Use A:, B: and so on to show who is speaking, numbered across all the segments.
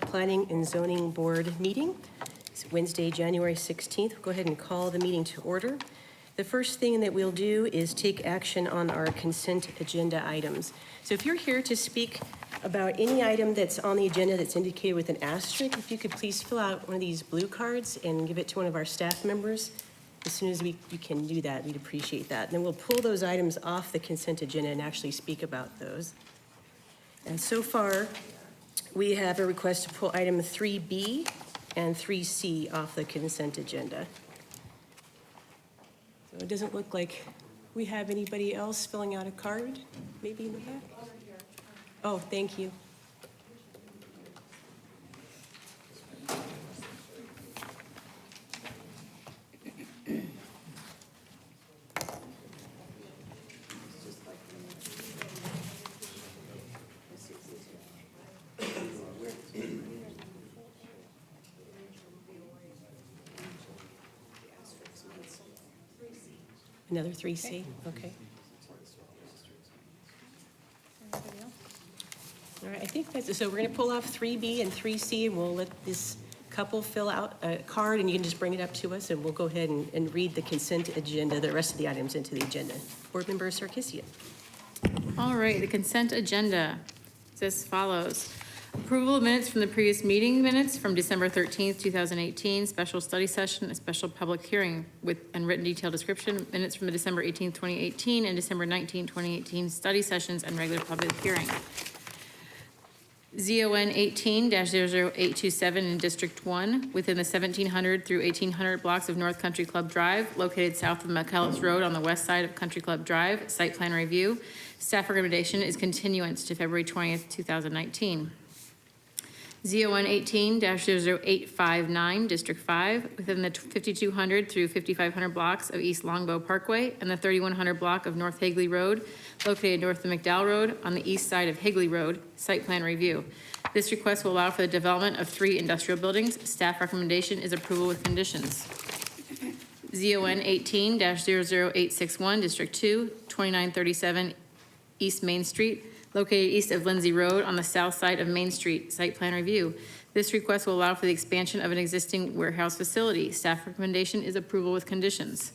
A: Planning and Zoning Board meeting. It's Wednesday, January 16th. We'll go ahead and call the meeting to order. The first thing that we'll do is take action on our consent agenda items. So if you're here to speak about any item that's on the agenda that's indicated with an asterisk, if you could please fill out one of these blue cards and give it to one of our staff members. As soon as we can do that, we'd appreciate that. And then we'll pull those items off the consent agenda and actually speak about those. And so far, we have a request to pull item 3B and 3C off the consent agenda. So it doesn't look like we have anybody else filling out a card, maybe in the back? Oh, thank you. Another 3C, okay. All right, I think that's, so we're gonna pull off 3B and 3C and we'll let this couple fill out a card and you can just bring it up to us and we'll go ahead and read the consent agenda, the rest of the items into the agenda. Board Member Sarkisian.
B: All right, the consent agenda is as follows. Approval of minutes from the previous meeting minutes from December 13th, 2018, special study session, a special public hearing with and written detailed description, minutes from the December 18th, 2018 and December 19th, 2018 study sessions and regular public hearing. ZON 18-00827 in District 1 within the 1700 through 1800 blocks of North Country Club Drive, located south of McKillop's Road on the west side of Country Club Drive, site plan review. Staff recommendation is continuance to February 20th, 2019. ZON 18-00859, District 5, within the 5200 through 5500 blocks of East Longbow Parkway and the 3100 block of North Higley Road, located north of McDowell Road on the east side of Higley Road, site plan review. This request will allow for the development of 3 industrial buildings. Staff recommendation is approval with conditions. ZON 18-00861, District 2, 2937 East Main Street, located east of Lindsay Road on the south side of Main Street, site plan review. This request will allow for the expansion of an existing warehouse facility. Staff recommendation is approval with conditions.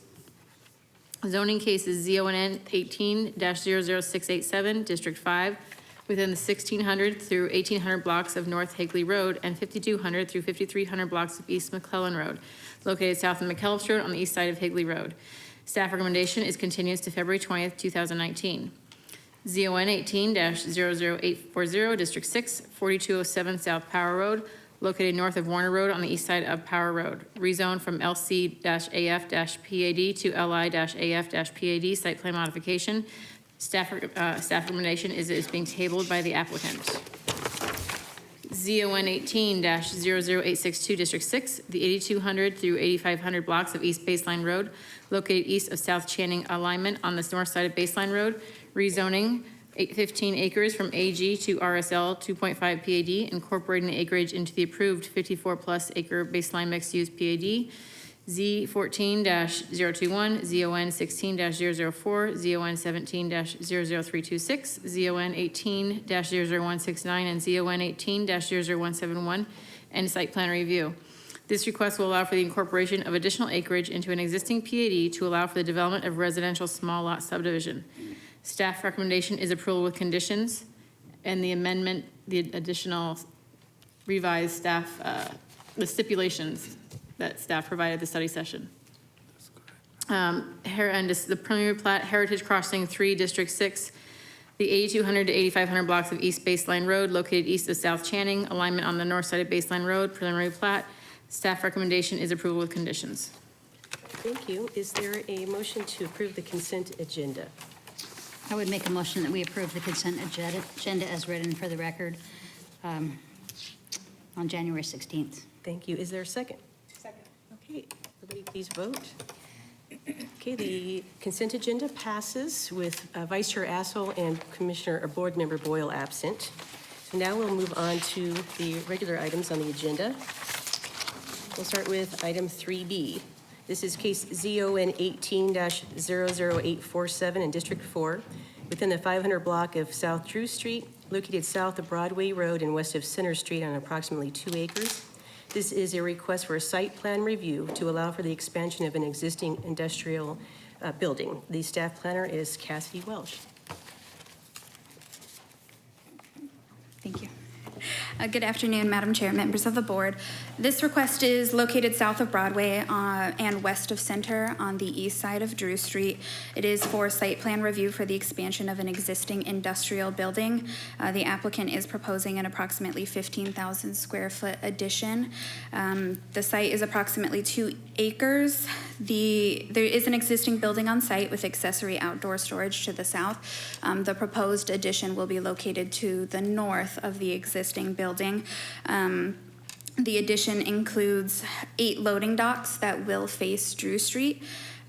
B: Zoning cases ZON 18-00687, District 5, within the 1600 through 1800 blocks of North Higley Road and 5200 through 5300 blocks of East McClellan Road, located south of McKillop's Road on the east side of Higley Road. Staff recommendation is continuance to February 20th, 2019. ZON 18-00840, District 6, 4207 South Power Road, located north of Warner Road on the east side of Power Road. Rezone from LC-AF-PAD to LI-AF-PAD, site plan modification. Staff recommendation is being tabled by the applicant. ZON 18-00862, District 6, the 8200 through 8500 blocks of East Baseline Road, located east of South Channing alignment on the north side of Baseline Road, rezoning 15 acres from AG to RSL 2.5 PAD, incorporating the acreage into the approved 54-plus acre baseline mixed-use PAD. Z14-021, ZON 16-004, ZON 17-00326, ZON 18-00169, and ZON 18-00171, and site plan review. This request will allow for the incorporation of additional acreage into an existing PAD to allow for the development of residential small lot subdivision. Staff recommendation is approval with conditions, and the amendment, the additional revised staff, the stipulations that staff provided the study session. And this is the preliminary plat, Heritage Crossing 3, District 6, the 8200 to 8500 blocks of East Baseline Road, located east of South Channing, alignment on the north side of Baseline Road, preliminary plat. Staff recommendation is approval with conditions.
A: Thank you. Is there a motion to approve the consent agenda?
C: I would make a motion that we approve the consent agenda as written for the record on January 16th.
A: Thank you. Is there a second?
D: Second.
A: Okay, everybody please vote. Okay, the consent agenda passes with Vice Chair Assel and Commissioner or Board Member Boyle absent. So now we'll move on to the regular items on the agenda. We'll start with item 3B. This is case ZON 18-00847 in District 4, within the 500 block of South Drew Street, located south of Broadway Road and west of Center Street on approximately 2 acres. This is a request for a site plan review to allow for the expansion of an existing industrial building. The staff planner is Cassidy Welsh.
D: Thank you. Good afternoon, Madam Chair, members of the board. This request is located south of Broadway and west of Center on the east side of Drew Street. It is for site plan review for the expansion of an existing industrial building. The applicant is proposing an approximately 15,000 square foot addition. The site is approximately 2 acres. There is an existing building on site with accessory outdoor storage to the south. The proposed addition will be located to the north of the existing building. The addition includes 8 loading docks that will face Drew Street.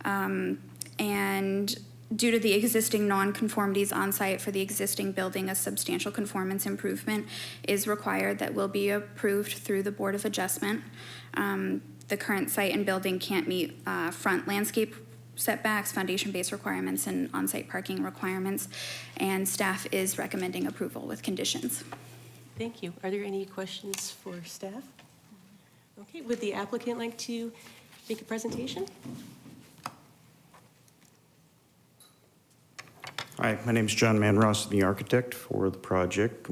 D: And due to the existing non-conformities on site for the existing building, a substantial conformance improvement is required that will be approved through the Board of Adjustment. The current site and building can't meet front landscape setbacks, foundation-based requirements, and on-site parking requirements, and staff is recommending approval with conditions.
A: Thank you. Are there any questions for staff? Okay, would the applicant like to make a presentation?
E: Hi, my name is John Manross, the architect for the project.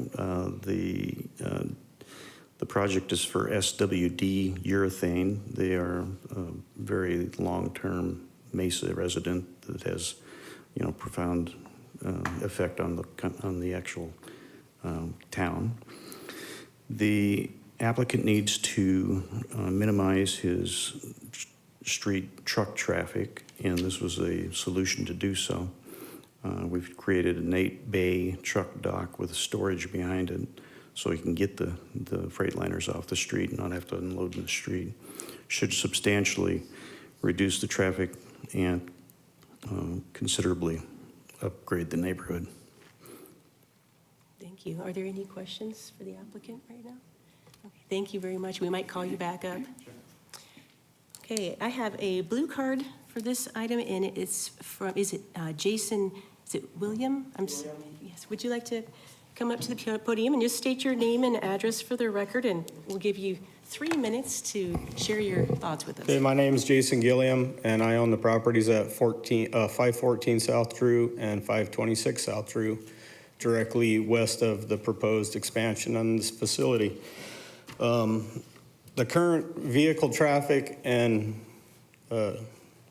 E: The project is for SWD Urethane. They are a very long-term Mesa resident that has, profound effect on the actual town. The applicant needs to minimize his street truck traffic, and this was a solution to do so. We've created an 8-bay truck dock with storage behind it so he can get the Freightliners off the street and not have to unload in the street. Should substantially reduce the traffic and considerably upgrade the neighborhood.
A: Thank you. Are there any questions for the applicant right now? Okay, thank you very much. We might call you back up. Okay, I have a blue card for this item, and it's from, Jason, is it William? Yes, would you like to come up to the podium and just state your name and address for the record, and we'll give you 3 minutes to share your thoughts with us.
F: Okay, my name is Jason Gilliam, and I own the properties at 514 South Drew and 526 South Drew, directly west of the proposed expansion on this facility. The current vehicle traffic and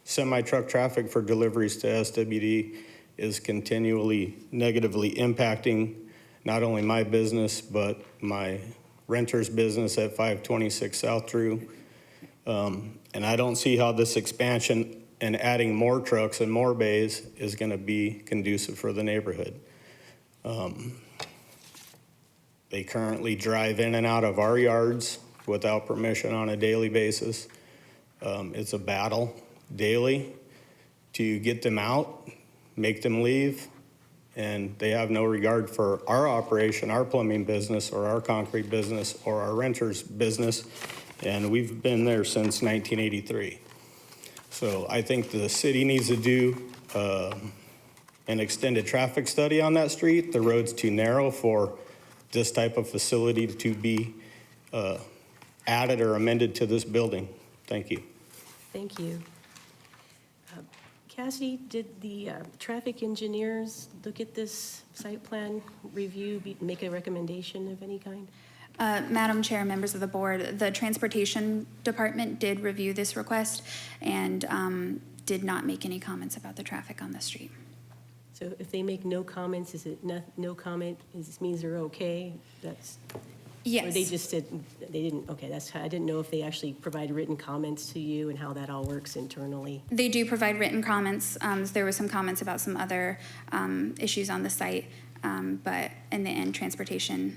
F: semi-truck traffic for deliveries to SWD is continually negatively impacting not only my business, but my renter's business at 526 South Drew. And I don't see how this expansion and adding more trucks and more bays is gonna be conducive for the neighborhood. They currently drive in and out of our yards without permission on a daily basis. It's a battle daily to get them out, make them leave, and they have no regard for our operation, our plumbing business, or our concrete business, or our renter's business, and we've been there since 1983. So I think the city needs to do an extended traffic study on that street. The road's too narrow for this type of facility to be added or amended to this building. Thank you.
A: Thank you. Cassidy, did the traffic engineers look at this site plan review, make a recommendation of any kind?
D: Madam Chair, members of the board, the Transportation Department did review this request and did not make any comments about the traffic on the street.
A: So if they make no comments, is it no comment, this means they're okay? That's,
D: Yes.
A: or they just said, they didn't, okay, that's, I didn't know if they actually provide written comments to you and how that all works internally.
D: They do provide written comments. There were some comments about some other issues on the site, but in the end, Transportation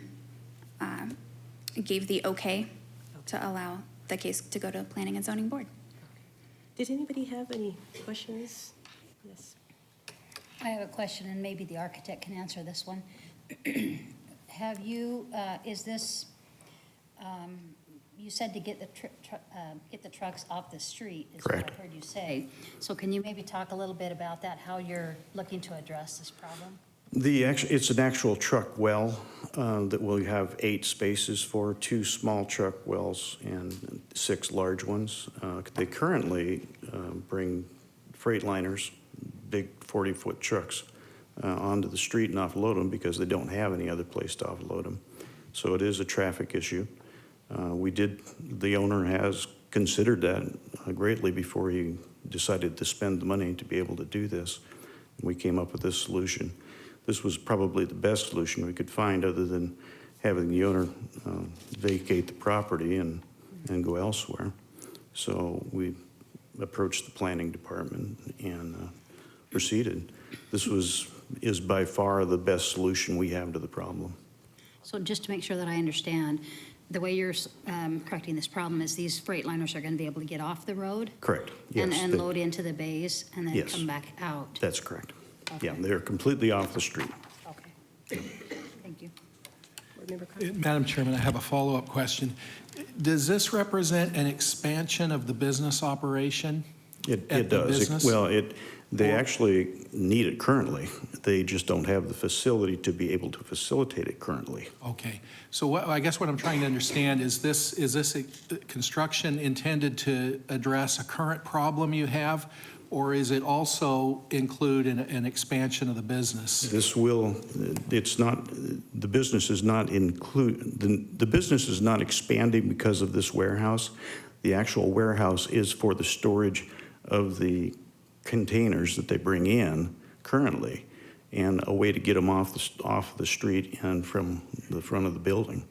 D: gave the okay to allow the case to go to Planning and Zoning Board.
A: Did anybody have any questions? Yes.
C: I have a question, and maybe the architect can answer this one. Have you, is this, you said to get the trucks off the street, is what
E: Correct.
C: I heard you say. So can you maybe talk a little bit about that, how you're looking to address this problem?
E: It's an actual truck well that will have 8 spaces for, 2 small truck wells and 6 large ones. They currently bring Freightliners, big 40-foot trucks, onto the street and offload them because they don't have any other place to offload them. So it is a traffic issue. The owner has considered that greatly before he decided to spend the money to be able to do this. We came up with this solution. This was probably the best solution we could find other than having the owner vacate the property and go elsewhere. So we approached the planning department and proceeded. This is by far the best solution we have to the problem.
C: So just to make sure that I understand, the way you're correcting this problem is these Freightliners are going to be able to get off the road?
E: Correct, yes.
C: And load into the bays and then
E: Yes.
C: come back out?
E: That's correct.
C: Okay.
E: Yeah, they're completely off the street.
C: Okay. Thank you.
A: Board Member Cox?
G: Madam Chairman, I have a follow-up question. Does this represent an expansion of the business operation?
E: It
G: At the
E: does.
G: business?
E: They actually need it currently. They just don't have the facility to be able to facilitate it currently.
G: Okay, so I guess what I'm trying to understand is this a construction intended to address a current problem you have, or is it also include an expansion of the business?
E: It's not, the business is not the business is not expanding because of this warehouse. The actual warehouse is for the storage of the containers that they bring in currently, and a way to get them off the street and from the front of the building.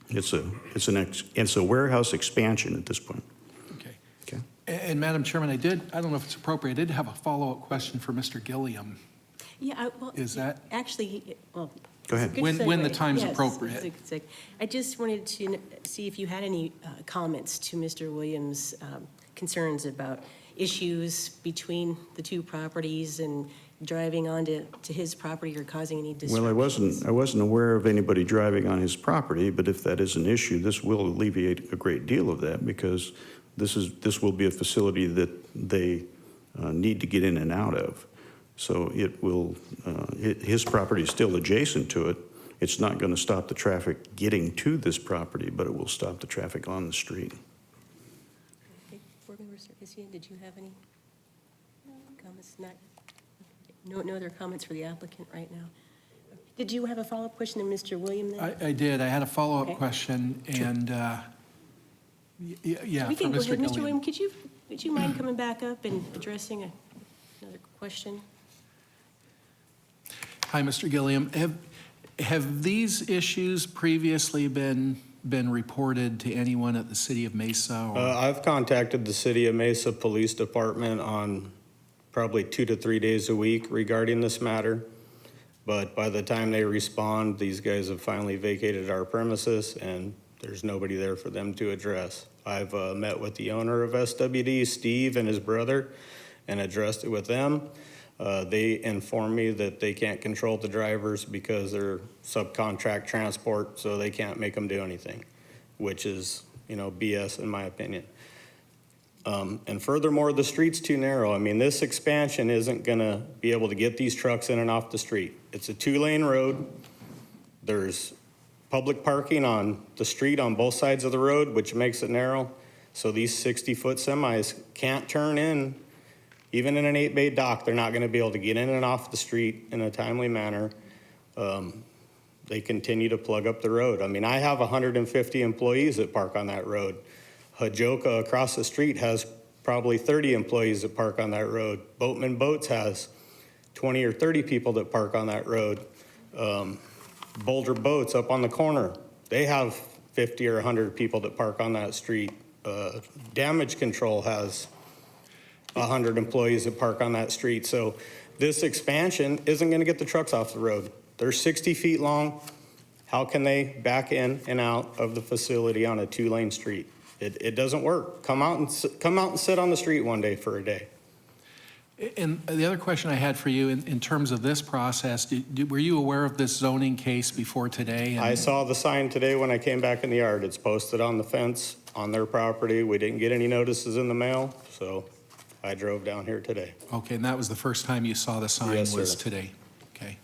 E: It's a warehouse expansion at this point.
G: Okay.
E: Okay.
G: And Madam Chairman, I don't know if it's appropriate, I did have a follow-up question for Mr. Gilliam.
A: Yeah, well.
G: Is that-
A: Actually, well.
E: Go ahead.
A: it's a good
G: When the
A: segue.
G: time's
A: Yes,
G: appropriate.
A: it's a good segue. I just wanted to see if you had any comments to Mr. Williams' concerns about issues between the two properties and driving onto his property or causing any disruptions.
E: Well, I wasn't aware of anybody driving on his property, but if that is an issue, this will alleviate a great deal of that because this will be a facility that they need to get in and out of. So it will, his property is still adjacent to it. It's not going to stop the traffic getting to this property, but it will stop the traffic on the street.
A: Okay, Board Member Sarkisian, did you have any comments? No other comments for the applicant right now. Did you have a follow-up question to Mr. William then?
G: I did, I had a follow-up
A: Okay.
G: question, and, yeah,
A: We
G: for
A: can go
G: Mr.
A: ahead. Mr.
G: Gilliam.
A: William, would you mind coming back up and addressing another question?
G: Hi, Mr. Gilliam. Have these issues previously been reported to anyone at the city of Mesa? Or?
F: I've contacted the City of Mesa Police Department on probably 2 to 3 days a week regarding this matter. But by the time they respond, these guys have finally vacated our premises and there's nobody there for them to address. I've met with the owner of SWD, Steve, and his brother, and addressed it with them. They informed me that they can't control the drivers because they're subcontract transport, so they can't make them do anything, which is, BS in my opinion. And furthermore, the street's too narrow. I mean, this expansion isn't gonna be able to get these trucks in and off the street. It's a 2-lane road. There's public parking on the street on both sides of the road, which makes it narrow. So these 60-foot semis can't turn in. Even in an 8-bay dock, they're not gonna be able to get in and off the street in a timely manner. They continue to plug up the road. I mean, I have 150 employees that park on that road. Hajoka across the street has probably 30 employees that park on that road. Boatman Boats has 20 or 30 people that park on that road. Boulder Boats up on the corner, they have 50 or 100 people that park on that street. Damage Control has 100 employees that park on that street. So this expansion isn't gonna get the trucks off the road. They're 60 feet long. How can they back in and out of the facility on a 2-lane street? It doesn't work. Come out and sit on the street one day for a day.
G: And the other question I had for you, in terms of this process, were you aware of this zoning case before today?
F: I saw the sign today when I came back in the yard. It's posted on the fence on their property. We didn't get any notices in the mail, so I drove down here today.
G: Okay, and that was the first time you saw the sign
F: Yes,
G: was
F: sir.
G: today? Okay.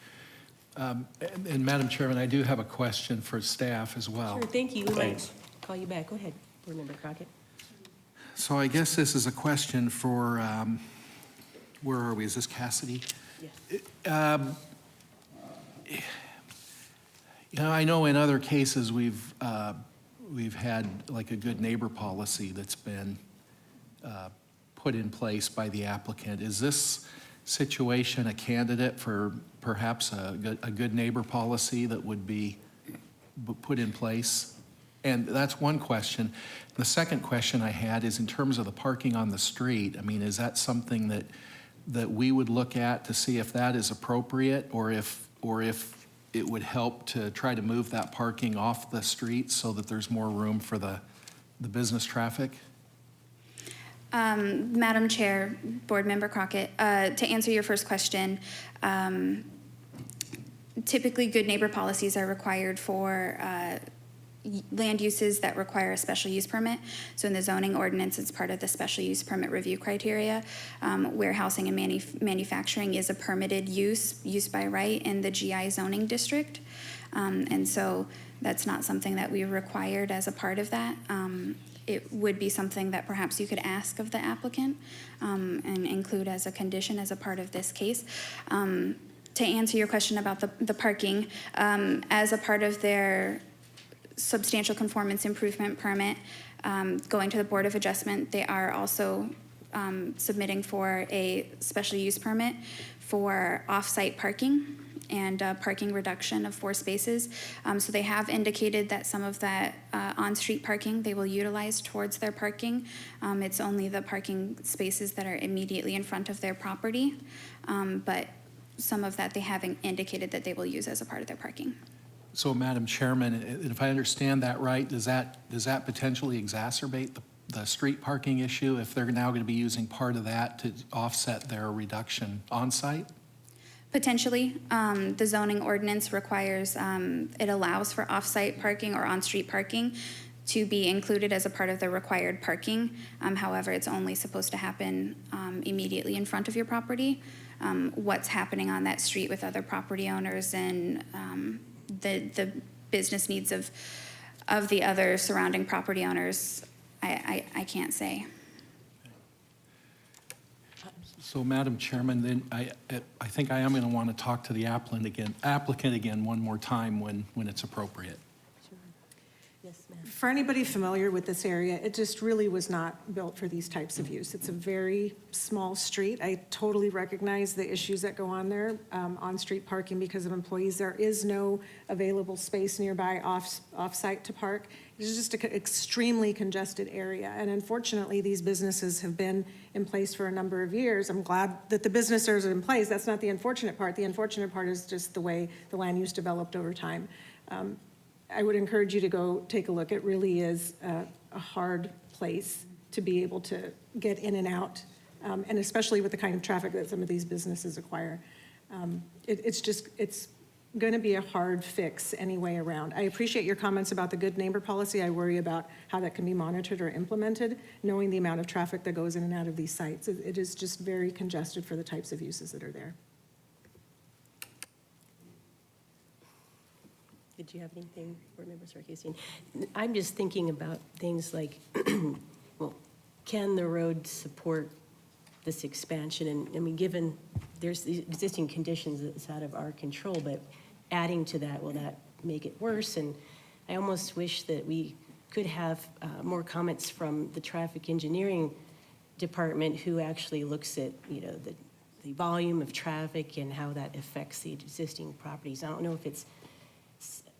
G: And Madam Chairman, I do have a question for staff as well.
A: Sure, thank you. We might
F: Thanks.
A: call you back. Go ahead, Board Member Crockett.
G: So I guess this is a question for, where are we? Is this Cassidy?
A: Yes.
G: You know, I know in other cases, we've had like a good neighbor policy that's been put in place by the applicant. Is this situation a candidate for perhaps a good neighbor policy that would be put in place? And that's one question. The second question I had is in terms of the parking on the street. I mean, is that something that we would look at to see if that is appropriate, or if it would help to try to move that parking off the street so that there's more room for the business traffic?
D: Madam Chair, Board Member Crockett, to answer your first question, typically good neighbor policies are required for land uses that require a special use permit. So in the zoning ordinance, it's part of the special use permit review criteria. Warehousing and manufacturing is a permitted use by right in the GI zoning district. And so that's not something that we required as a part of that. It would be something that perhaps you could ask of the applicant and include as a condition as a part of this case. To answer your question about the parking, as a part of their substantial conformance improvement permit going to the Board of Adjustment, they are also submitting for a special use permit for off-site parking and parking reduction of 4 spaces. So they have indicated that some of that on-street parking they will utilize towards their parking. It's only the parking spaces that are immediately in front of their property, but some of that they have indicated that they will use as a part of their parking.
G: So, Madam Chairman, if I understand that right, does that potentially exacerbate the street parking issue if they're now going to be using part of that to offset their reduction on-site?
D: Potentially. The zoning ordinance requires, it allows for off-site parking or on-street parking to be included as a part of the required parking. However, it's only supposed to happen immediately in front of your property. What's happening on that street with other property owners and the business needs of the other surrounding property owners, I can't say.
G: So, Madam Chairman, then I think I am going to want to talk to the applicant again one more time when it's appropriate.
A: Sure. Yes, ma'am.
H: For anybody familiar with this area, it just really was not built for these types of use. It's a very small street. I totally recognize the issues that go on there, on-street parking because of employees. There is no available space nearby off-site to park. It's just an extremely congested area. And unfortunately, these businesses have been in place for a number of years. I'm glad that the businesses are in place. That's not the unfortunate part. The unfortunate part is just the way the land use developed over time. I would encourage you to go take a look. It really is a hard place to be able to get in and out, and especially with the kind of traffic that some of these businesses acquire. It's going to be a hard fix any way around. I appreciate your comments about the good neighbor policy. I worry about how that can be monitored or implemented, knowing the amount of traffic that goes in and out of these sites. It is just very congested for the types of uses that are there.
A: Did you have anything, Board Member Sarkeesian? I'm just thinking about things like, well, can the road support this expansion? And I mean, given there's the existing conditions that's out of our control, but adding to that, will that make it worse? And I almost wish that we could have more comments from the traffic engineering department who actually looks at, you know, the volume of traffic and how that affects the existing properties. I don't know if it's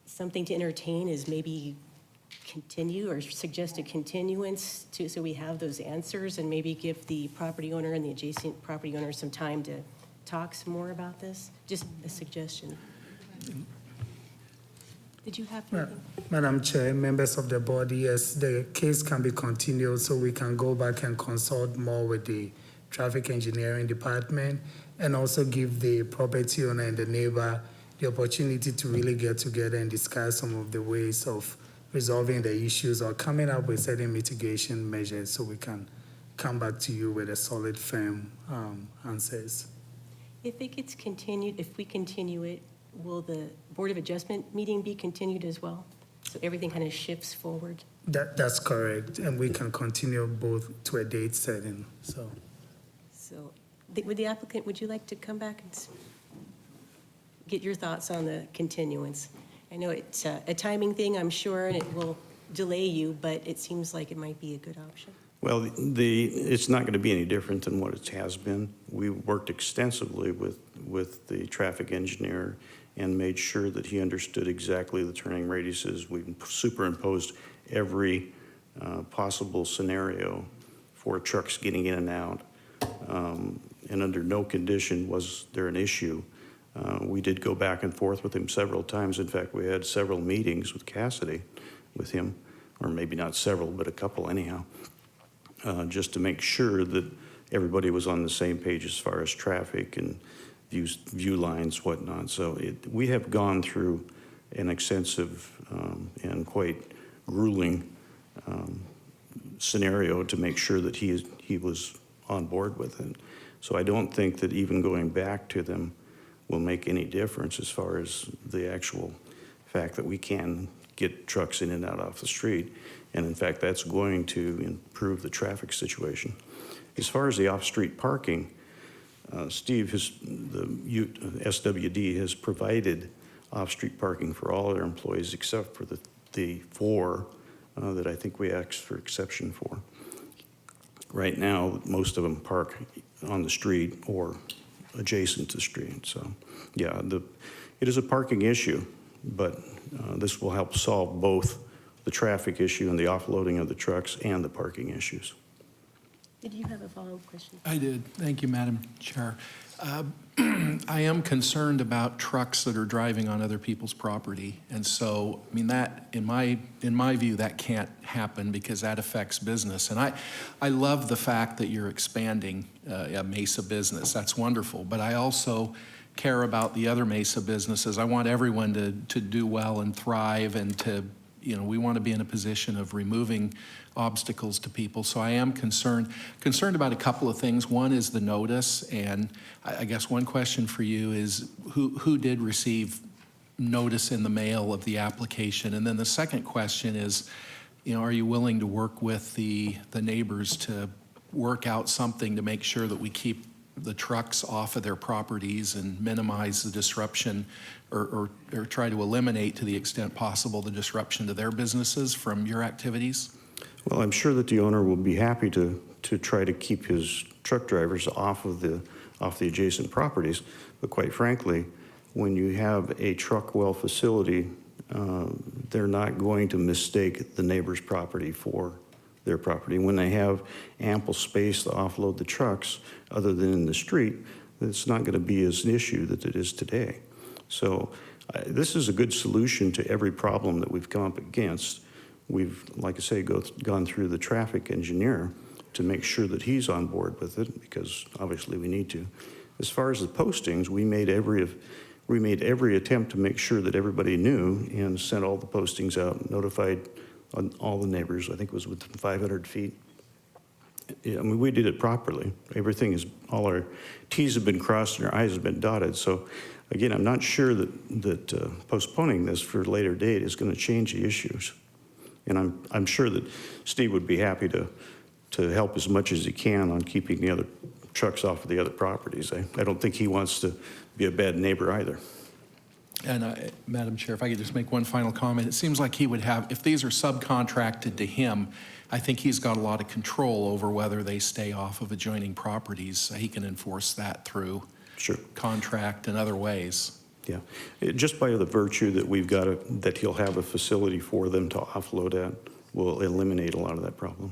A: something to entertain is maybe continue or suggest a continuance to, so we have those answers and maybe give the property owner and the adjacent property owner some time to talk some more about this. Just a suggestion. Did you have anything?
I: Madam Chair, members of the board, yes, the case can be continued so we can go back and consult more with the traffic engineering department and also give the property owner and the neighbor the opportunity to really get together and discuss some of the ways of resolving the issues or coming up with certain mitigation measures so we can come back to you with a solid, firm answers.
A: If it gets continued, if we continue it, will the Board of Adjustment meeting be continued as well? So everything kind of shifts forward?
I: That's correct, and we can continue both to a date setting, so.
A: So would the applicant, would you like to come back and get your thoughts on the continuance? I know it's a timing thing, I'm sure, and it will delay you, but it seems like it might be a good option.
E: Well, it's not going to be any different than what it has been. We worked extensively with the traffic engineer and made sure that he understood exactly the turning radiuses. We superimposed every possible scenario for trucks getting in and out. And under no condition was there an issue. We did go back and forth with him several times. In fact, we had several meetings with Cassidy with him, or maybe not several, but a couple anyhow, just to make sure that everybody was on the same page as far as traffic and view lines, whatnot. So we have gone through an extensive and quite grueling scenario to make sure that he was on board with it. So I don't think that even going back to them will make any difference as far as the actual fact that we can get trucks in and out off the street. And in fact, that's going to improve the traffic situation. As far as the off-street parking, Steve, the SWD has provided off-street parking for all their employees except for the 4 that I think we asked for exception for. Right now, most of them park on the street or adjacent to the street. So, yeah, it is a parking issue, but this will help solve both the traffic issue and the offloading of the trucks and the parking issues.
A: Did you have a follow-up question?
G: I did. Thank you, Madam Chair. I am concerned about trucks that are driving on other people's property. And so, I mean, that, in my view, that can't happen because that affects business. And I love the fact that you're expanding a Mesa business. That's wonderful. But I also care about the other Mesa businesses. I want everyone to do well and thrive and to, we want to be in a position of removing obstacles to people. So I am concerned about a couple of things. One is the notice, and I guess one question for you is who did receive notice in the mail of the application? And then the second question is, are you willing to work with the neighbors to work out something to make sure that we keep the trucks off of their properties and minimize the disruption or try to eliminate to the extent possible the disruption to their businesses from your activities?
E: Well, I'm sure that the owner will be happy to try to keep his truck drivers off the adjacent properties. But quite frankly, when you have a truck well facility, they're not going to mistake the neighbor's property for their property. When they have ample space to offload the trucks, other than in the street, it's not going to be as an issue that it is today. So this is a good solution to every problem that we've come up against. We've, like I say, gone through the traffic engineer to make sure that he's on board with it, because obviously we need to. As far as the postings, we made every attempt to make sure that everybody knew and sent all the postings out, notified all the neighbors. I think it was within 500 feet. Yeah, I mean, we did it properly. Everything is, all our T's have been crossed and our I's have been dotted. So again, I'm not sure that postponing this for a later date is going to change the issues. And I'm sure that Steve would be happy to help as much as he can on keeping the other trucks off of the other properties. I don't think he wants to be a bad neighbor either.
G: And Madam Chair, if I could just make one final comment. It seems like he would have, if these are subcontracted to him, I think he's got a lot of control over whether they stay off of adjoining properties. He can enforce that through contract and other ways.
E: Yeah, just by the virtue that we've got that he'll have a facility for them to offload at will eliminate a lot of that problem.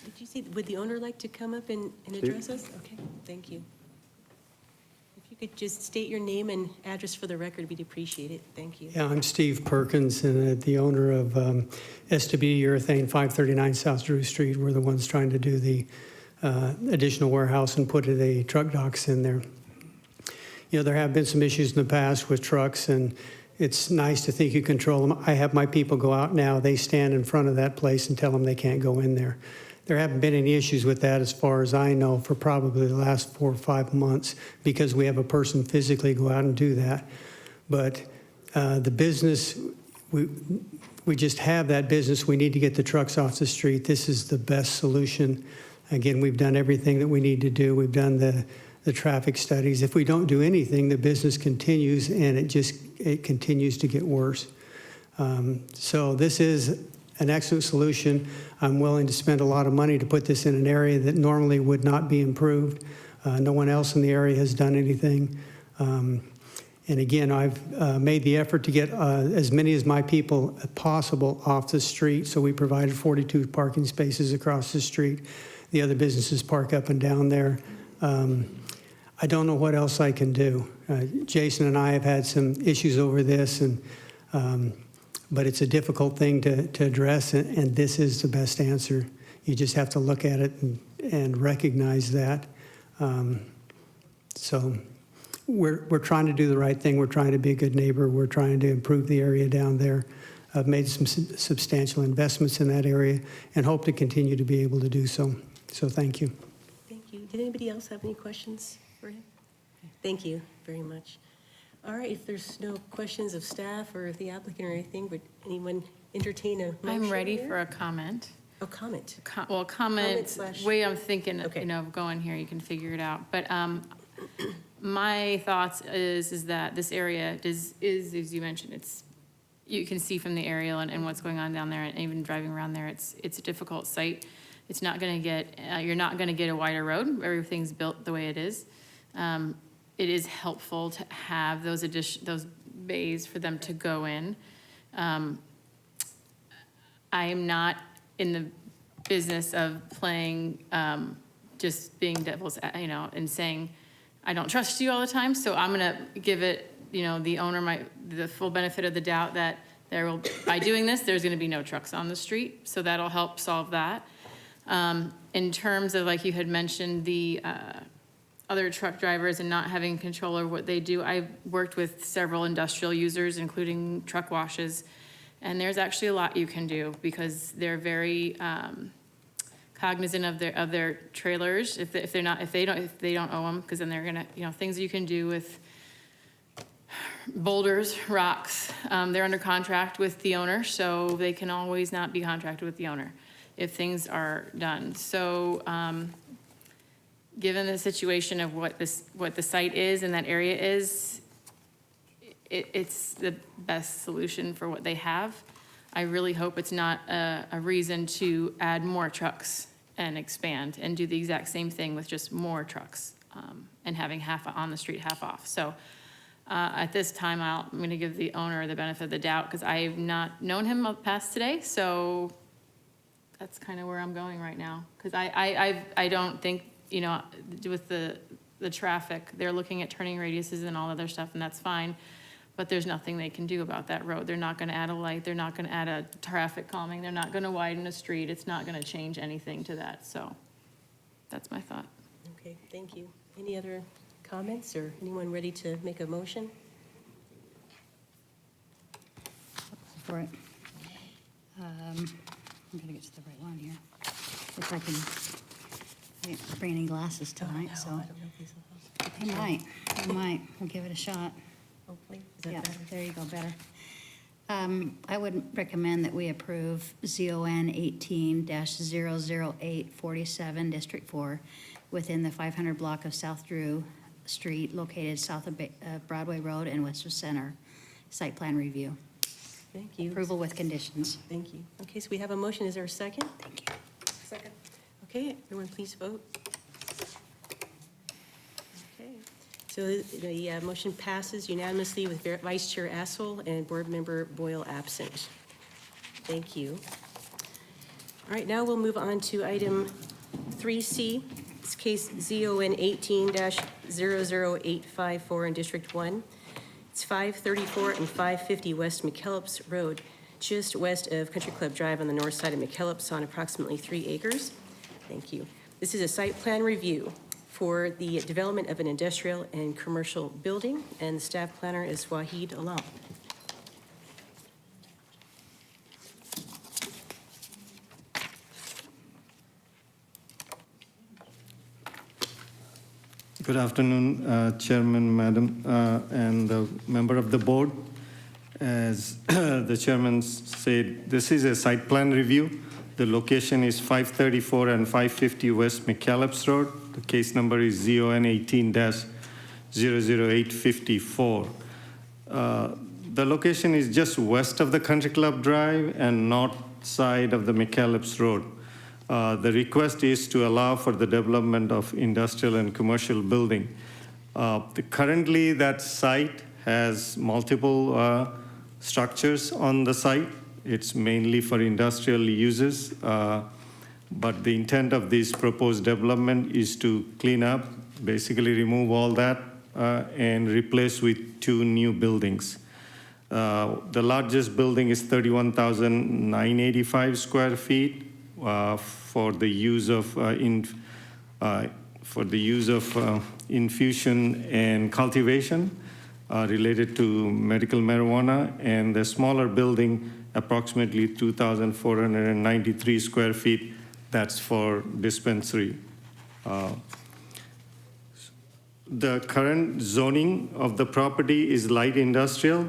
A: Did you say, would the owner like to come up and address us? Okay, thank you. If you could just state your name and address for the record, we'd appreciate it. Thank you.
J: Yeah, I'm Steve Perkins, and the owner of SWD Urethane, 539 South Drew Street. We're the ones trying to do the additional warehouse and put the truck docks in there. There have been some issues in the past with trucks, and it's nice to think you control them. I have my people go out now. They stand in front of that place and tell them they can't go in there. there haven't been any issues with that as far as I know for probably the last 4 or 5 months because we have a person physically go out and do that. But the business, we just have that business. We need to get the trucks off the street. This is the best solution. Again, we've done everything that we need to do. We've done the traffic studies. If we don't do anything, the business continues and it continues to get worse. So this is an excellent solution. I'm willing to spend a lot of money to put this in an area that normally would not be improved. No one else in the area has done anything. And again, I've made the effort to get as many as my people possible off the street. So we provided 42 parking spaces across the street. The other businesses park up and down there. I don't know what else I can do. Jason and I have had some issues over this, but it's a difficult thing to address, and this is the best answer. You just have to look at it and recognize that. So we're trying to do the right thing. We're trying to be a good neighbor. We're trying to improve the area down there. I've made some substantial investments in that area and hope to continue to be able to do so. So thank you.
A: Thank you. Did anybody else have any questions for him? Thank you very much. All right, if there's no questions of staff or the applicant or anything, would anyone entertain a motion?
B: I'm ready
A: here?
B: for a comment.
A: Oh, comment.
B: Comment,
A: slash-
B: way I'm thinking,
A: Okay.
B: of going here, you can figure it out. But my thoughts is that this area is, as you mentioned, you can see from the aerial and what's going on down there, and even driving around there, it's a difficult site. It's not gonna get, you're not gonna get a wider road. Everything's built the way it is. It is helpful to have those bays for them to go in. I am not in the business of playing, just being devil's, and saying, I don't trust you all the time, so I'm gonna give it, the owner the full benefit of the doubt that by doing this, there's gonna be no trucks on the street, so that'll help solve that. In terms of, like you had mentioned, the other truck drivers and not having control over what they do, I've worked with several industrial users, including truck washes, and there's actually a lot you can do because they're very cognizant of their trailers. If they don't owe them, because then they're gonna, things you can do with boulders, rocks. They're under contract with the owner, so they can always not be contracted with the owner if things are done. So, given the situation of what the site is and that area is, it's the best solution for what they have. I really hope it's not a reason to add more trucks and expand and do the exact same thing with just more trucks, and having half on the street, half off. So at this time, I'm gonna give the owner the benefit of the doubt because I've not known him past today, so that's kind of where I'm going right now. Because I don't think, with the traffic, they're looking at turning radiuses and all other stuff, and that's fine. But there's nothing they can do about that road. They're not gonna add a light, they're not gonna add a traffic calming, they're not gonna widen a street, it's not gonna change anything to that, so that's my thought.
A: Okay, thank you. Any other comments or anyone ready to make a motion?
C: For it. I'm gonna get to the right one here. If I didn't bring any glasses tonight, so.
A: I don't know if these will help.
C: I might. We'll give it a shot.
A: Hopefully, is that
C: Yeah,
A: better?
C: there you go, better. I would recommend that we approve ZON 18-00847, District 4, within the 500 block of South Drew Street, located south of Broadway Road and west of Center. Site plan review.
A: Thank you.
C: Approval with conditions.
A: Thank you. Okay, so we have a motion. Is there a second?
C: Thank you.
A: Second. Okay, everyone please vote. Okay, so the motion passes unanimously with Vice Chair Assel and Board Member Boyle absent. Thank you. All right, now we'll move on to item 3C. It's case ZON 18-00854 in District 1. It's 534 and 550 West McKillop's Road, just west of Country Club Drive on the north side of McKillop's on approximately 3 acres. Thank you. This is a site plan review for the development of an industrial and commercial building, and the staff planner is Wahid Alam.
K: Good afternoon, Chairman, Madam, and the member of the board. As the chairman said, this is a site plan review. The location is 534 and 550 West McKillop Road. The case number is ZON 18-00854. The location is just west of the Country Club Drive and north side of the McKillop Road. The request is to allow for the development of industrial and commercial building. Currently, that site has multiple structures on the site. It's mainly for industrial uses, but the intent of this proposed development is to clean up, basically remove all that, and replace with 2 new buildings. The largest building is 31,985 square feet for the use of infusion and cultivation related to medical marijuana, and the smaller building, approximately 2,493 square feet, that's for dispensary. The current zoning of the property is light industrial.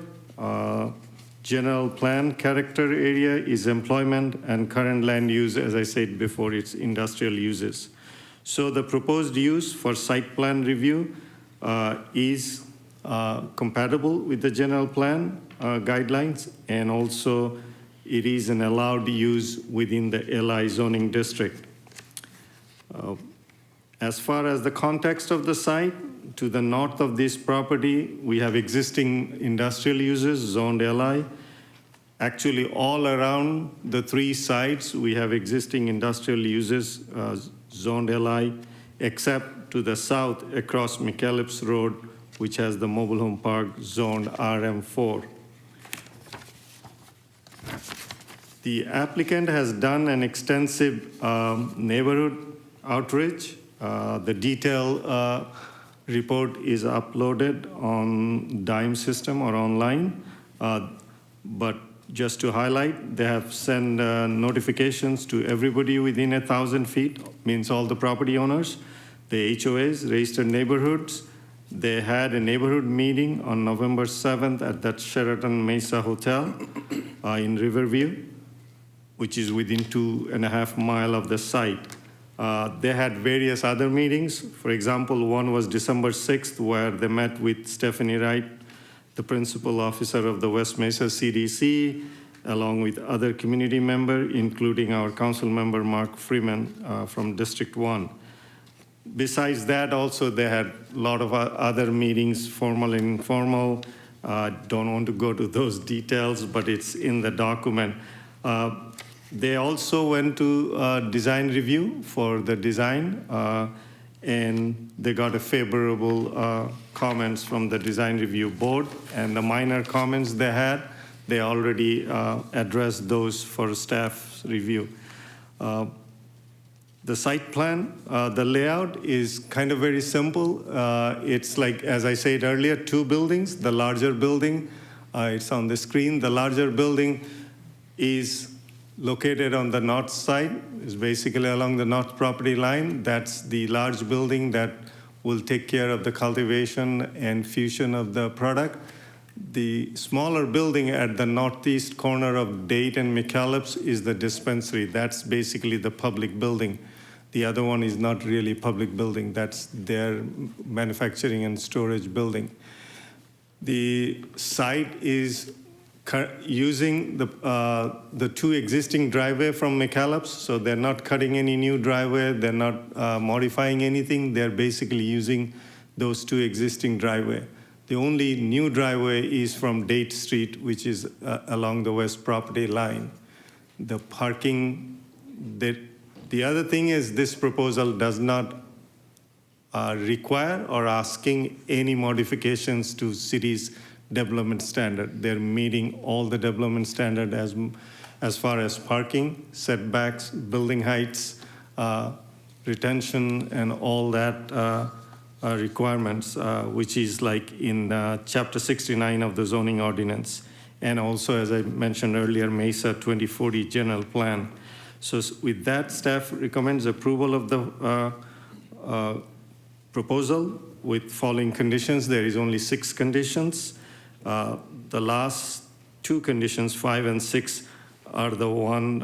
K: General plan character area is employment, and current land use, as I said before, it's industrial uses. So the proposed use for site plan review is compatible with the general plan guidelines, and also it is an allowed use within the LI zoning district. As far as the context of the site, to the north of this property, we have existing industrial uses, zoned LI. Actually, all around the 3 sites, we have existing industrial uses, zoned LI, except to the south across McKillop Road, which has the mobile home park zoned RM4. The applicant has done an extensive neighborhood outreach. The detailed report is uploaded on DIME system or online. But just to highlight, they have sent notifications to everybody within 1,000 feet, means all the property owners, the HOAs, registered neighborhoods. They had a neighborhood meeting on November 7th at that Sheraton Mesa Hotel in Riverview, which is within 2.5 miles of the site. They had various other meetings. For example, one was December 6th, where they met with Stephanie Wright, the principal officer of the West Mesa CDC, along with other community members, including our council member, Mark Freeman from District 1. Besides that, also, they had a lot of other meetings, formal and informal. Don't want to go to those details, but it's in the document. They also went to design review for the design, and they got a favorable comments from the design review board. And the minor comments they had, they already addressed those for staff's review. The site plan, the layout is kind of very simple. It's like, as I said earlier, 2 buildings. The larger building, it's on the screen. The larger building is located on the north side, is basically along the north property line. That's the large building that will take care of the cultivation and fusion of the product. The smaller building at the northeast corner of Date and McKillop is the dispensary. That's basically the public building. The other one is not really public building. That's their manufacturing and storage building. The site is using the 2 existing driveway from McKillop, so they're not cutting any new driveway, they're not modifying anything, they're basically using those 2 existing driveway. The only new driveway is from Date Street, which is along the west property line. The parking, the other thing is this proposal does not require or asking any modifications to city's development standard. They're meeting all the development standard as far as parking, setbacks, building heights, retention, and all that requirements, which is like in Chapter 69 of the zoning ordinance. And also, as I mentioned earlier, Mesa 2040 general plan. So with that, staff recommends approval of the proposal with following conditions. There is only 6 conditions. The last 2 conditions, 5 and 6, are the one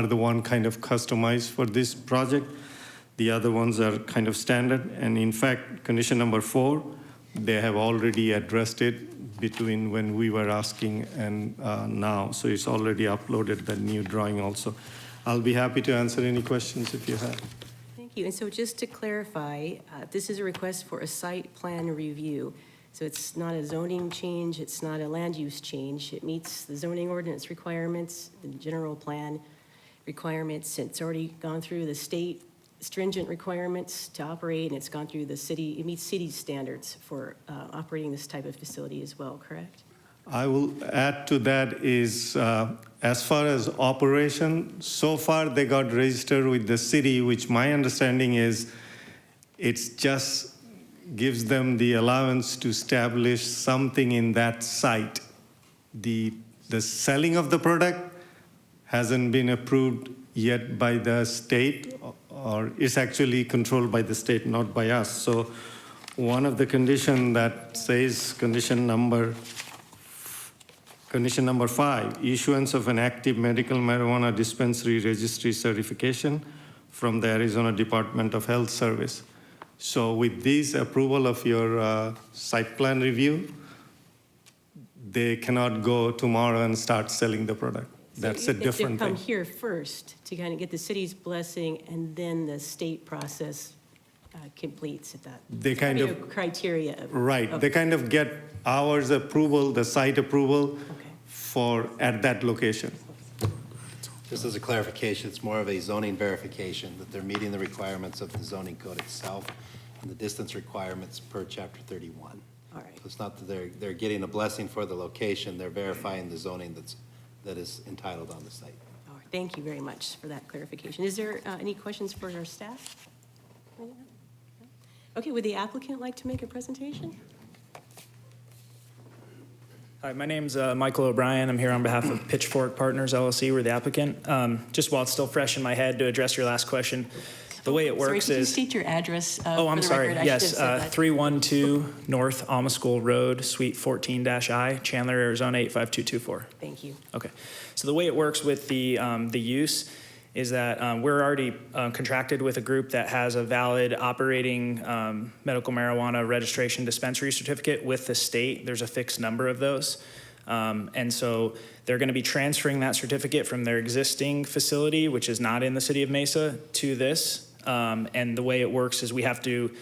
K: are the one kind of customized for this project. The other ones are kind of standard. And in fact, condition number 4, they have already addressed it between when we were asking and now. So it's already uploaded the new drawing also. I'll be happy to answer any questions if you have.
A: Thank you. And so just to clarify, this is a request for a site plan review. So it's not a zoning change, it's not a land use change. It meets the zoning ordinance requirements, the general plan requirements. It's already gone through the state stringent requirements to operate, and it's gone through the city, it meets city standards for operating this type of facility as well, correct?
K: I will add to that is, as far as operation, so far they got registered with the city, which my understanding is it's just gives them the allowance to establish something in that site. The selling of the product hasn't been approved yet by the state, or it's actually controlled by the state, not by us. So one of the condition that says condition number 5, issuance of an active medical marijuana dispensary registry certification from the Arizona Department of Health Service. So with this approval of your site plan review, they cannot go tomorrow and start selling the product. That's a different
A: They come
K: thing.
A: here first to kind of get the city's blessing, and then the state process completes at that.
K: They kind of,
A: Criteria of.
K: right,
A: Okay.
K: they kind of get ours approval, the site approval
A: Okay.
K: for, at that location.
L: Just as a clarification, it's more of a zoning verification, that they're meeting the requirements of the zoning code itself and the distance requirements per chapter 31.
A: All right.
L: So it's not that they're getting a blessing for the location, they're verifying the zoning that is entitled on the site.
A: All right. Thank you very much for that clarification. Is there any questions for our staff? Okay, would the applicant like to make a presentation?
M: Hi, my name's Michael O'Brien. I'm here on behalf of Pitchfork Partners LLC. We're the applicant. Just while it's still fresh in my head to address your last question, the way it works
A: Sorry, could you
M: is...
A: state your address
M: Oh, I'm
A: for the
M: sorry.
A: record? I
M: Yes,
A: should have said that.
M: 312 North Almaschool Road, Suite 14-I, Chandler, Arizona 85224.
A: Thank you.
M: Okay. So the way it works with the use is that we're already contracted with a group that has a valid operating medical marijuana registration dispensary certificate with the state. There's a fixed number of those. And so they're going to be transferring that certificate from their existing facility, which is not in the city of Mesa, to this. And the way it works is we have to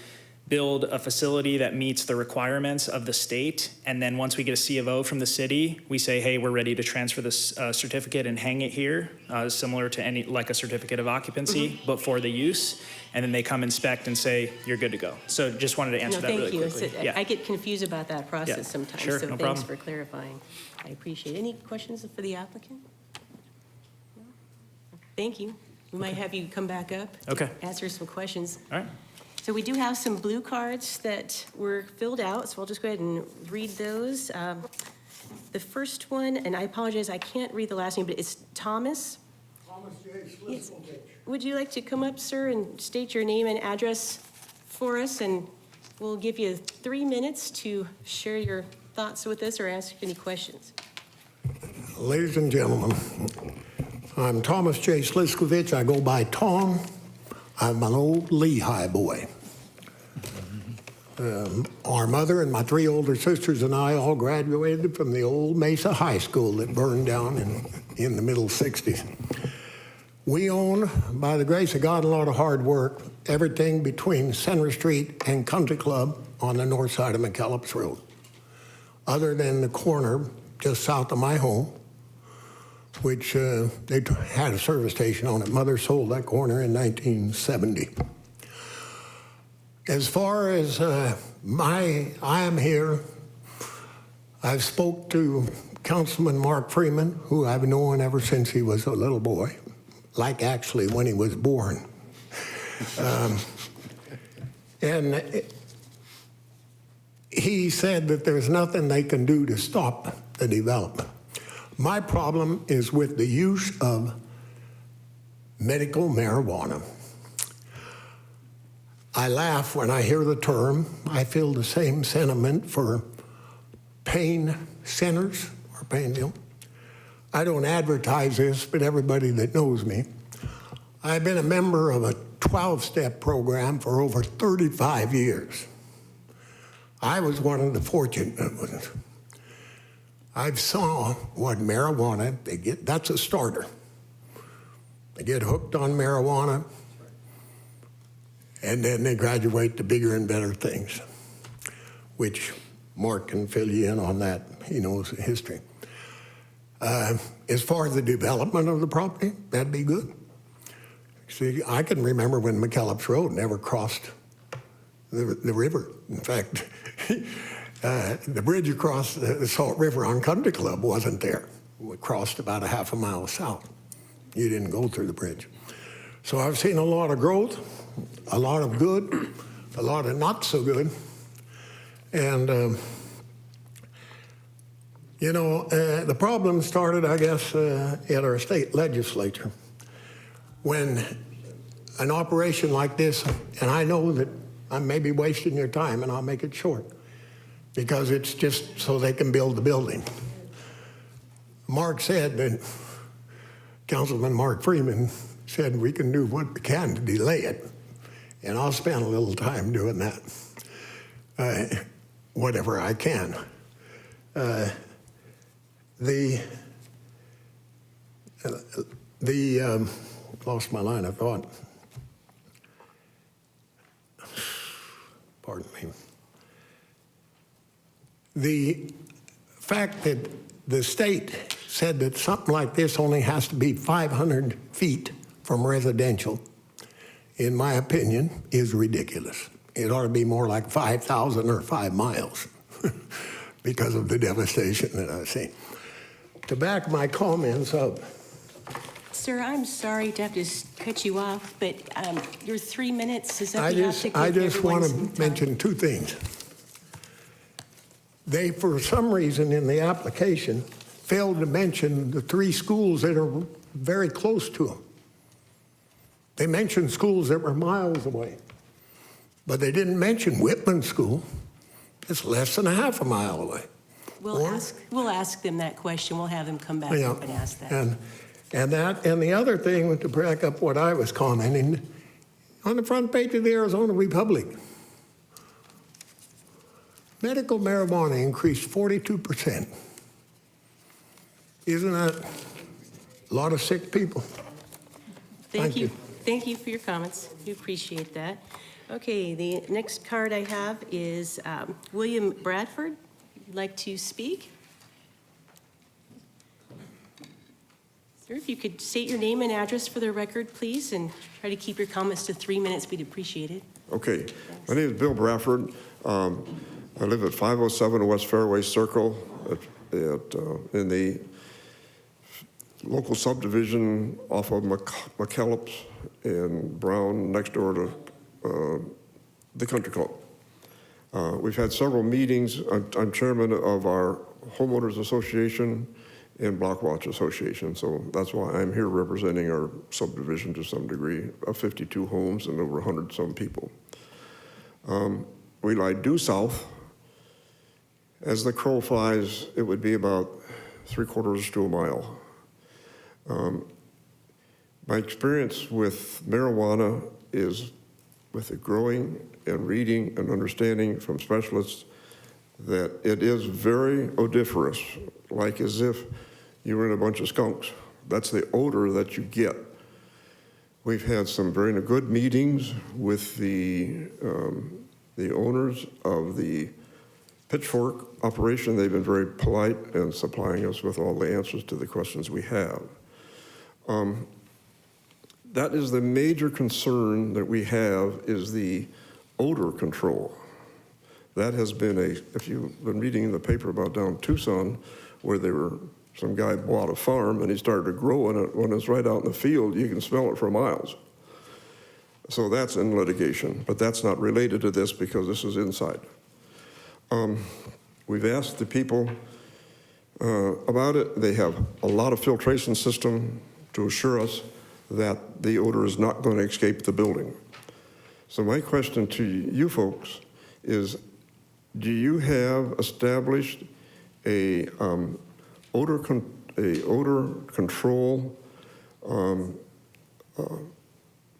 M: build a facility that meets the requirements of the state. And then once we get a C of O from the city, we say, hey, we're ready to transfer this certificate and hang it here, similar to any, like a certificate of occupancy, but for the use. And then they come inspect and say, you're good to go. So just wanted to answer that really quickly.
A: Thank you. I get confused about that process sometimes.
M: Sure,
A: So
M: no
A: thanks
M: problem.
A: for clarifying. I appreciate it. Any questions for the applicant? No? Thank you. We might have you come back up. to
M: Okay.
A: Answer some questions.
M: All right.
A: So we do have some blue cards that were filled out, so I'll just go ahead and read those. The first one, and I apologize, I can't read the last name, but it's Thomas.
N: Thomas J.
A: Yes.
N: Sliskovich.
A: Would you like to come up, sir, and state your name and address for us? And we'll give you 3 minutes to share your thoughts with us or ask any questions.
N: Ladies and gentlemen, I'm Thomas J. Sliskovich. I go by Tom. I'm an old Lehigh boy. Our mother and my 3 older sisters and I all graduated from the old Mesa High School that burned down in the middle 60s. We own, by the grace of God and a lot of hard work, everything between Center Street and Country Club on the north side of McKillop's Road. Other than the corner just south of my home, which they had a service station on it. Mother sold that corner in 1970. As far as I am here, I've spoke to Councilman Mark Freeman, who I've known ever since he was a little boy, like actually when he was born. And he said that there's nothing they can do to stop the development. My problem is with the use of medical marijuana. I laugh when I hear the term. I feel the same sentiment for pain centers or pain deal. I don't advertise this, but everybody that knows me, I've been a member of a 12-step program for over 35 years. I was one of the fortunate ones. I've saw what marijuana, that's a starter. They get hooked on marijuana, and then they graduate to bigger and better things, which Mark can fill you in on that. He knows the history. As far as the development of the property, that'd be good. See, I can remember when McKillop's Road never crossed the river. In fact, the bridge across the Salt River on Country Club wasn't there. It crossed about a half a mile south. You didn't go through the bridge. So I've seen a lot of growth, a lot of good, a lot of not so good. And, you know, the problem started, I guess, at our state legislature. When an operation like this, and I know that I may be wasting your time, and I'll make it short, because it's just so they can build the building. Mark said that, Councilman Mark Freeman said we can do what we can to delay it, and I'll spend a little time doing that, whatever I can. Lost my line of thought. Pardon me. The fact that the state said that something like this only has to be 500 feet from residential, in my opinion, is ridiculous. It ought to be more like 5,000 or 5 miles because of the devastation that I see. To back my comments up,
A: Sir, I'm sorry to have to cut you off, but your 3 minutes is up.
N: I just want to mention 2 things. They, for some reason in the application, failed to mention the 3 schools that are very close to them. They mentioned schools that were miles away, but they didn't mention Whitman School. It's less than a half a mile away.
A: We'll ask them that question. We'll have them come back up and ask that.
N: And the other thing, to back up what I was commenting, on the front page of the Arizona Republic, medical marijuana increased 42%. Isn't that a lot of sick people?
A: Thank you. Thank you for your comments. We appreciate that. Okay, the next card I have is William Bradford. Would you like to speak? Sir, if you could state your name and address for the record, please, and try to keep your comments to 3 minutes, we'd appreciate it.
O: Okay. My name is Bill Bradford. I live at 507 West Fairway Circle in the local subdivision off of McKillop and Brown, next door to the Country Club. We've had several meetings. I'm chairman of our homeowners association and Block Watch Association, so that's why I'm here representing our subdivision to some degree of 52 homes and over 100 some people. We lie due south. As the crow flies, it would be about 3/4 to a mile. My experience with marijuana is with the growing and reading and understanding from specialists that it is very odoriferous, like as if you were in a bunch of skunks. That's the odor that you get. We've had some very good meetings with the owners of the Pitchfork operation. They've been very polite and supplying us with all the answers to the questions we have. That is the major concern that we have, is the odor control. That has been if you've been reading in the paper about down in Tucson, where some guy bought a farm and he started growing it. When it's right out in the field, you can smell it for miles. So that's in litigation, but that's not related to this because this is inside. We've asked the people about it. They have a lot of filtration system to assure us that the odor is not going to escape the building. So my question to you folks is, do you have established a odor control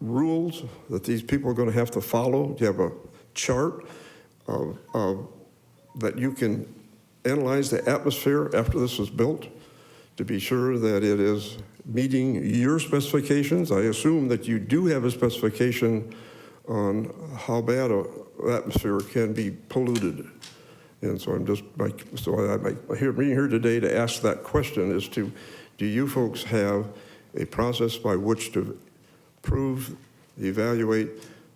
O: rules that these people are going to have to follow? Do you have a chart that you can analyze the atmosphere after this is built to be sure that it is meeting your specifications? I assume that you do have a specification on how bad an atmosphere can be polluted. And so I'm here today to ask that question as to, do you folks have a process by which to prove, evaluate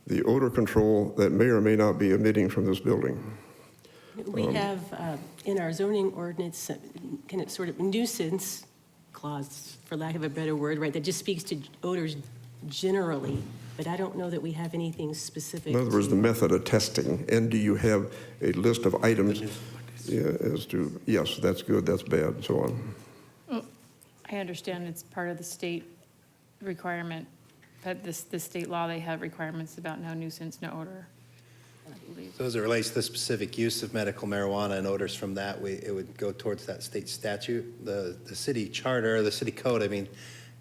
O: the odor control that may or may not be emitting from this building?
A: We have in our zoning ordinance kind of sort of nuisance clause, for lack of a better word, right, that just speaks to odors generally, but I don't know that we have anything specific.
O: In other words, the method of testing, and do you have a list of items as to, yes, that's good, that's bad, and so on?
B: Well, I understand it's part of the state requirement, but the state law, they have requirements about no nuisance, no odor, I believe.
L: So as it relates to the specific use of medical marijuana and odors from that, it would go towards that state statute. The city charter, the city code, I mean,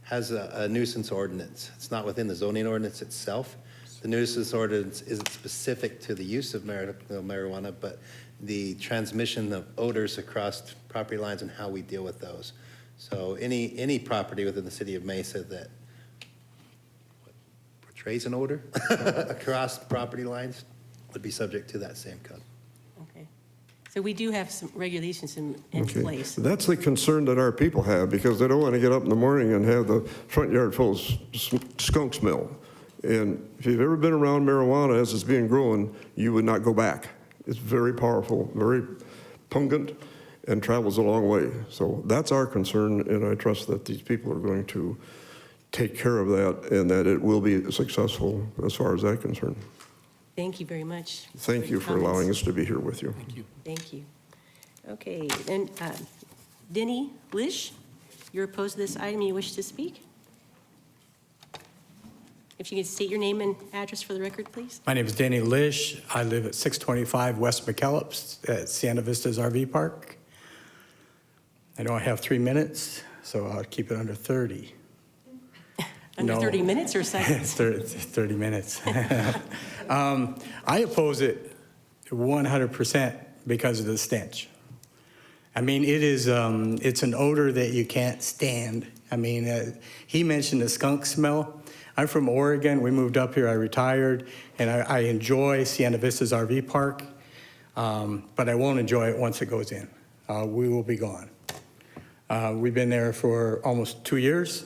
L: has a nuisance ordinance. It's not within the zoning ordinance itself. The nuisance ordinance isn't specific to the use of medical marijuana, but the transmission of odors across property lines and how we deal with those. So any property within the city of Mesa that portrays an odor across property lines would be subject to that same code.
A: Okay. So we do have some regulations in place.
O: That's the concern that our people have, because they don't want to get up in the morning and have the front yard full of skunk smell. And if you've ever been around marijuana as it's being grown, you would not go back. It's very powerful, very pungent, and travels a long way. So that's our concern, and I trust that these people are going to take care of that and that it will be successful as far as that concerned.
A: Thank you very much.
O: Thank you for allowing us to be here with you.
G: Thank you.
A: Thank you. Okay, then Denny Lish, you're opposed to this item, you wish to speak? If you could state your name and address for the record, please.
P: My name is Danny Lish. I live at 625 West McKillop at Sienna Vistas RV Park. I know I have 3 minutes, so I'll keep it under 30.
A: Under 30 minutes or seconds?
P: 30 minutes. I oppose it 100% because of the stench. I mean, it is, it's an odor that you can't stand. I mean, he mentioned the skunk smell. I'm from Oregon. We moved up here. I retired, and I enjoy Sienna Vistas RV Park, but I won't enjoy it once it goes in. We will be gone. We've been there for almost 2 years.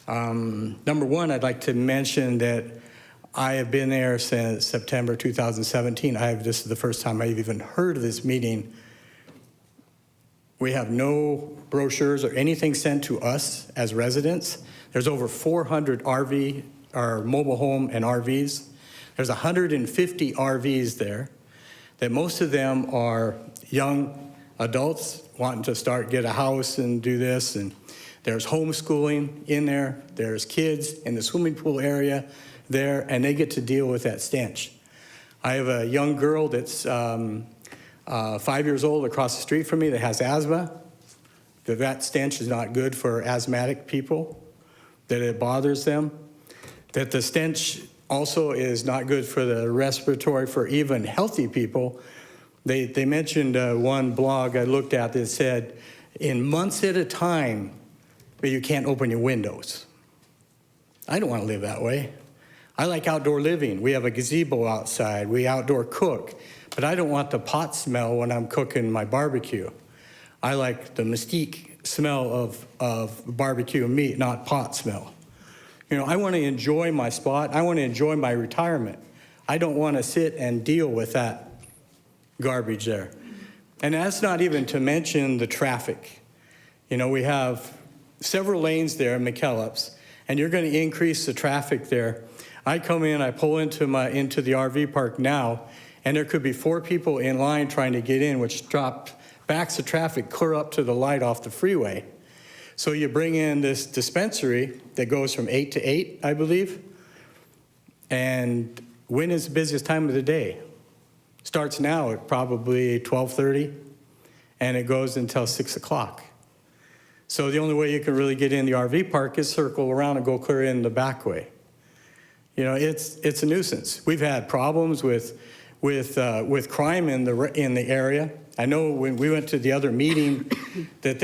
P: Number one, I'd like to mention that I have been there since September 2017. This is the first time I've even heard of this meeting. We have no brochures or anything sent to us as residents. There's over 400 RV, or mobile home and RVs. There's 150 RVs there, that most of them are young adults wanting to get a house and do this, and there's homeschooling in there. There's kids in the swimming pool area there, and they get to deal with that stench. I have a young girl that's 5 years old across the street from me that has asthma. That stench is not good for asthmatic people, that it bothers them. That the stench also is not good for the respiratory for even healthy people. They mentioned one blog I looked at that said, in months at a time, but you can't open your windows. I don't want to live that way. I like outdoor living. We have a gazebo outside. We outdoor cook. But I don't want the pot smell when I'm cooking my barbecue. I like the mystique smell of barbecue meat, not pot smell. You know, I want to enjoy my spot. I want to enjoy my retirement. I don't want to sit and deal with that garbage there. And that's not even to mention the traffic. You know, we have several lanes there in McKillop's, and you're going to increase the traffic there. I come in, I pull into the RV park now, and there could be 4 people in line trying to get in, which backs the traffic clear up to the light off the freeway. So you bring in this dispensary that goes from 8 to 8, I believe, and when is the busiest time of the day? Starts now at probably 12:30, and it goes until 6 o'clock. So the only way you can really get in the RV park is circle around and go clear in the back way. You know, it's a nuisance. We've had problems with crime in the area. I know when we went to the other meeting that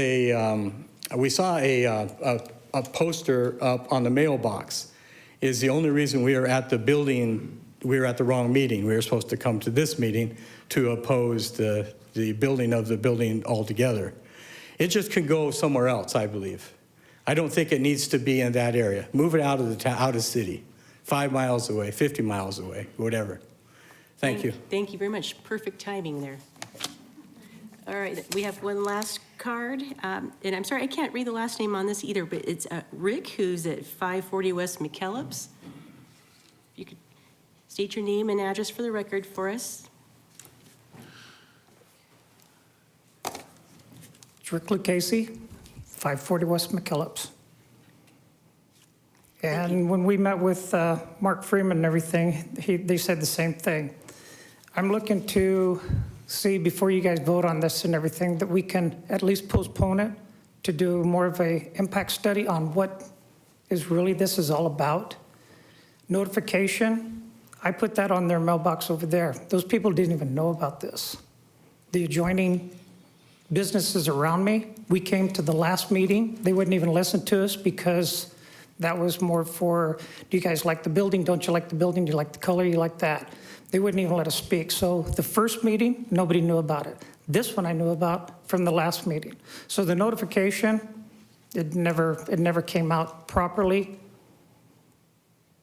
P: we saw a poster up on the mailbox. Is the only reason we are at the building, we were at the wrong meeting. We were supposed to come to this meeting to oppose the building of the building altogether. It just can go somewhere else, I believe. I don't think it needs to be in that area. Move it out of the town, out of city, 5 miles away, 50 miles away, whatever. Thank you.
A: Thank you very much. Perfect timing there. All right, we have one last card. And I'm sorry, I can't read the last name on this either, but it's Rick, who's at 540 West McKillop's. You could state your name and address for the record for us.
Q: It's Rick Lucchese, 540 West McKillop's. And when we met with Mark Freeman and everything, they said the same thing. I'm looking to see, before you guys vote on this and everything, that we can at least postpone it to do more of a impact study on what is really this is all about. Notification, I put that on their mailbox over there. Those people didn't even know about this. The adjoining businesses around me, we came to the last meeting. They wouldn't even listen to us because that was more for, do you guys like the building? Don't you like the building? Do you like the color? You like that? They wouldn't even let us speak. So the first meeting, nobody knew about it. This one I knew about from the last meeting. So the notification, it never came out properly,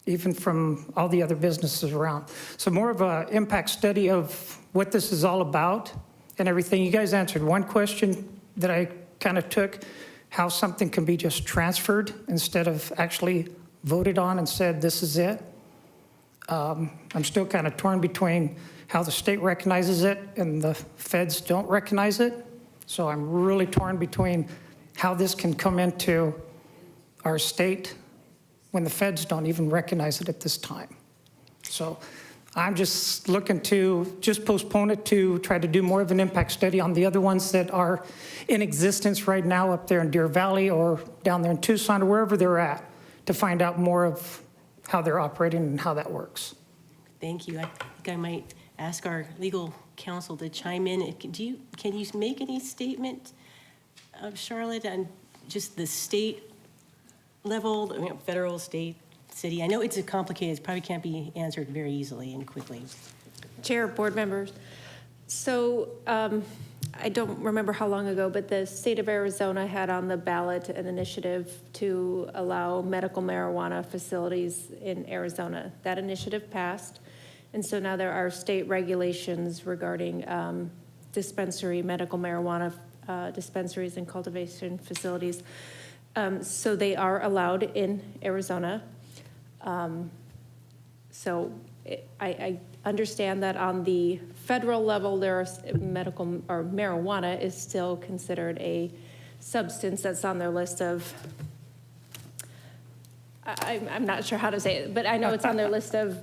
Q: even from all the other businesses around. So more of an impact study of what this is all about and everything. You guys answered one question that I kind of took, how something can be just transferred instead of actually voted on and said, this is it. I'm still kind of torn between how the state recognizes it and the feds don't recognize it. So I'm really torn between how this can come into our state when the feds don't even recognize it at this time. So I'm just looking to just postpone it to try to do more of an impact study on the other ones that are in existence right now up there in Deer Valley or down there in Tucson or wherever they're at, to find out more of how they're operating and how that works.
A: Thank you. I think I might ask our legal counsel to chime in. Can you make any statement, Charlotte, on just the state level, federal, state, city? I know it's complicated. It probably can't be answered very easily and quickly.
R: Chair, board members. So I don't remember how long ago, but the state of Arizona had on the ballot an initiative to allow medical marijuana facilities in Arizona. That initiative passed. And so now there are state regulations regarding dispensary, medical marijuana dispensaries and cultivation facilities. So they are allowed in Arizona. So I understand that on the federal level, there are medical or marijuana is still considered a substance that's on their list of, I'm not sure how to say it, but I know it's on their list of,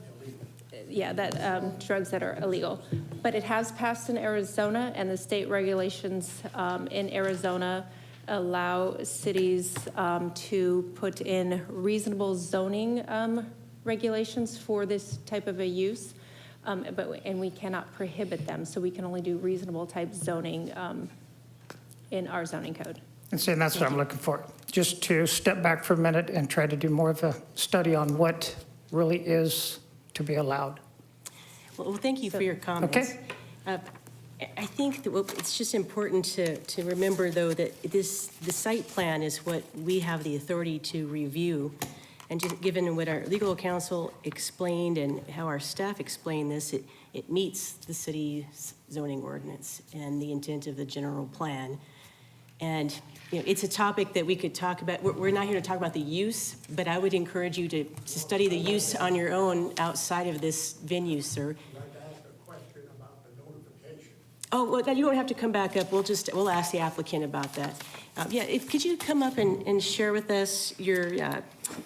R: yeah, that drugs that are illegal. But it has passed in Arizona, and the state regulations in Arizona allow cities to put in reasonable zoning regulations for this type of a use, and we cannot prohibit them, so we can only do reasonable type zoning in our zoning code.
Q: And see, and that's what I'm looking for, just to step back for a minute and try to do more of a study on what really is to be allowed.
A: Well, thank you for your comments.
Q: Okay.
A: I think that it's just important to remember, though, that the site plan is what we have the authority to review. And just given what our legal counsel explained and how our staff explained this, it meets the city's zoning ordinance and the intent of the general plan. And it's a topic that we could talk about. We're not here to talk about the use, but I would encourage you to study the use on your own outside of this venue, sir. Oh, well, you don't have to come back up. We'll ask the applicant about that. Could you come up and share with us your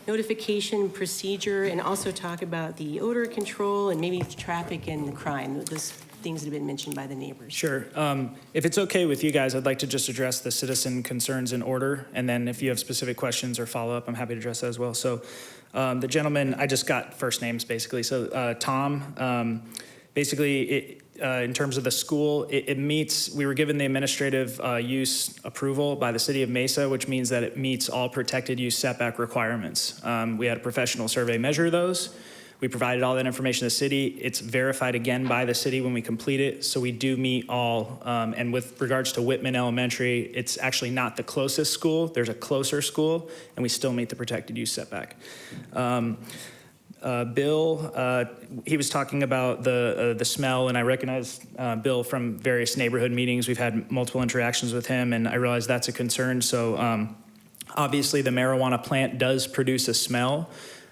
A: notification procedure and also talk about the odor control and maybe traffic and crime, those things that have been mentioned by the neighbors?
M: Sure. If it's okay with you guys, I'd like to just address the citizen concerns in order. And then if you have specific questions or follow-up, I'm happy to address that as well. So the gentleman, I just got first names basically. So Tom, basically, in terms of the school, it meets, we were given the administrative use approval by the city of Mesa, which means that it meets all protected use setback requirements. We had a professional survey measure those. We provided all that information to the city. It's verified again by the city when we complete it, so we do meet all. And with regards to Whitman Elementary, it's actually not the closest school. There's a closer school, and we still meet the protected use setback. Bill, he was talking about the smell, and I recognize Bill from various neighborhood meetings. We've had multiple interactions with him, and I realize that's a concern. So obviously the marijuana plant does produce a smell.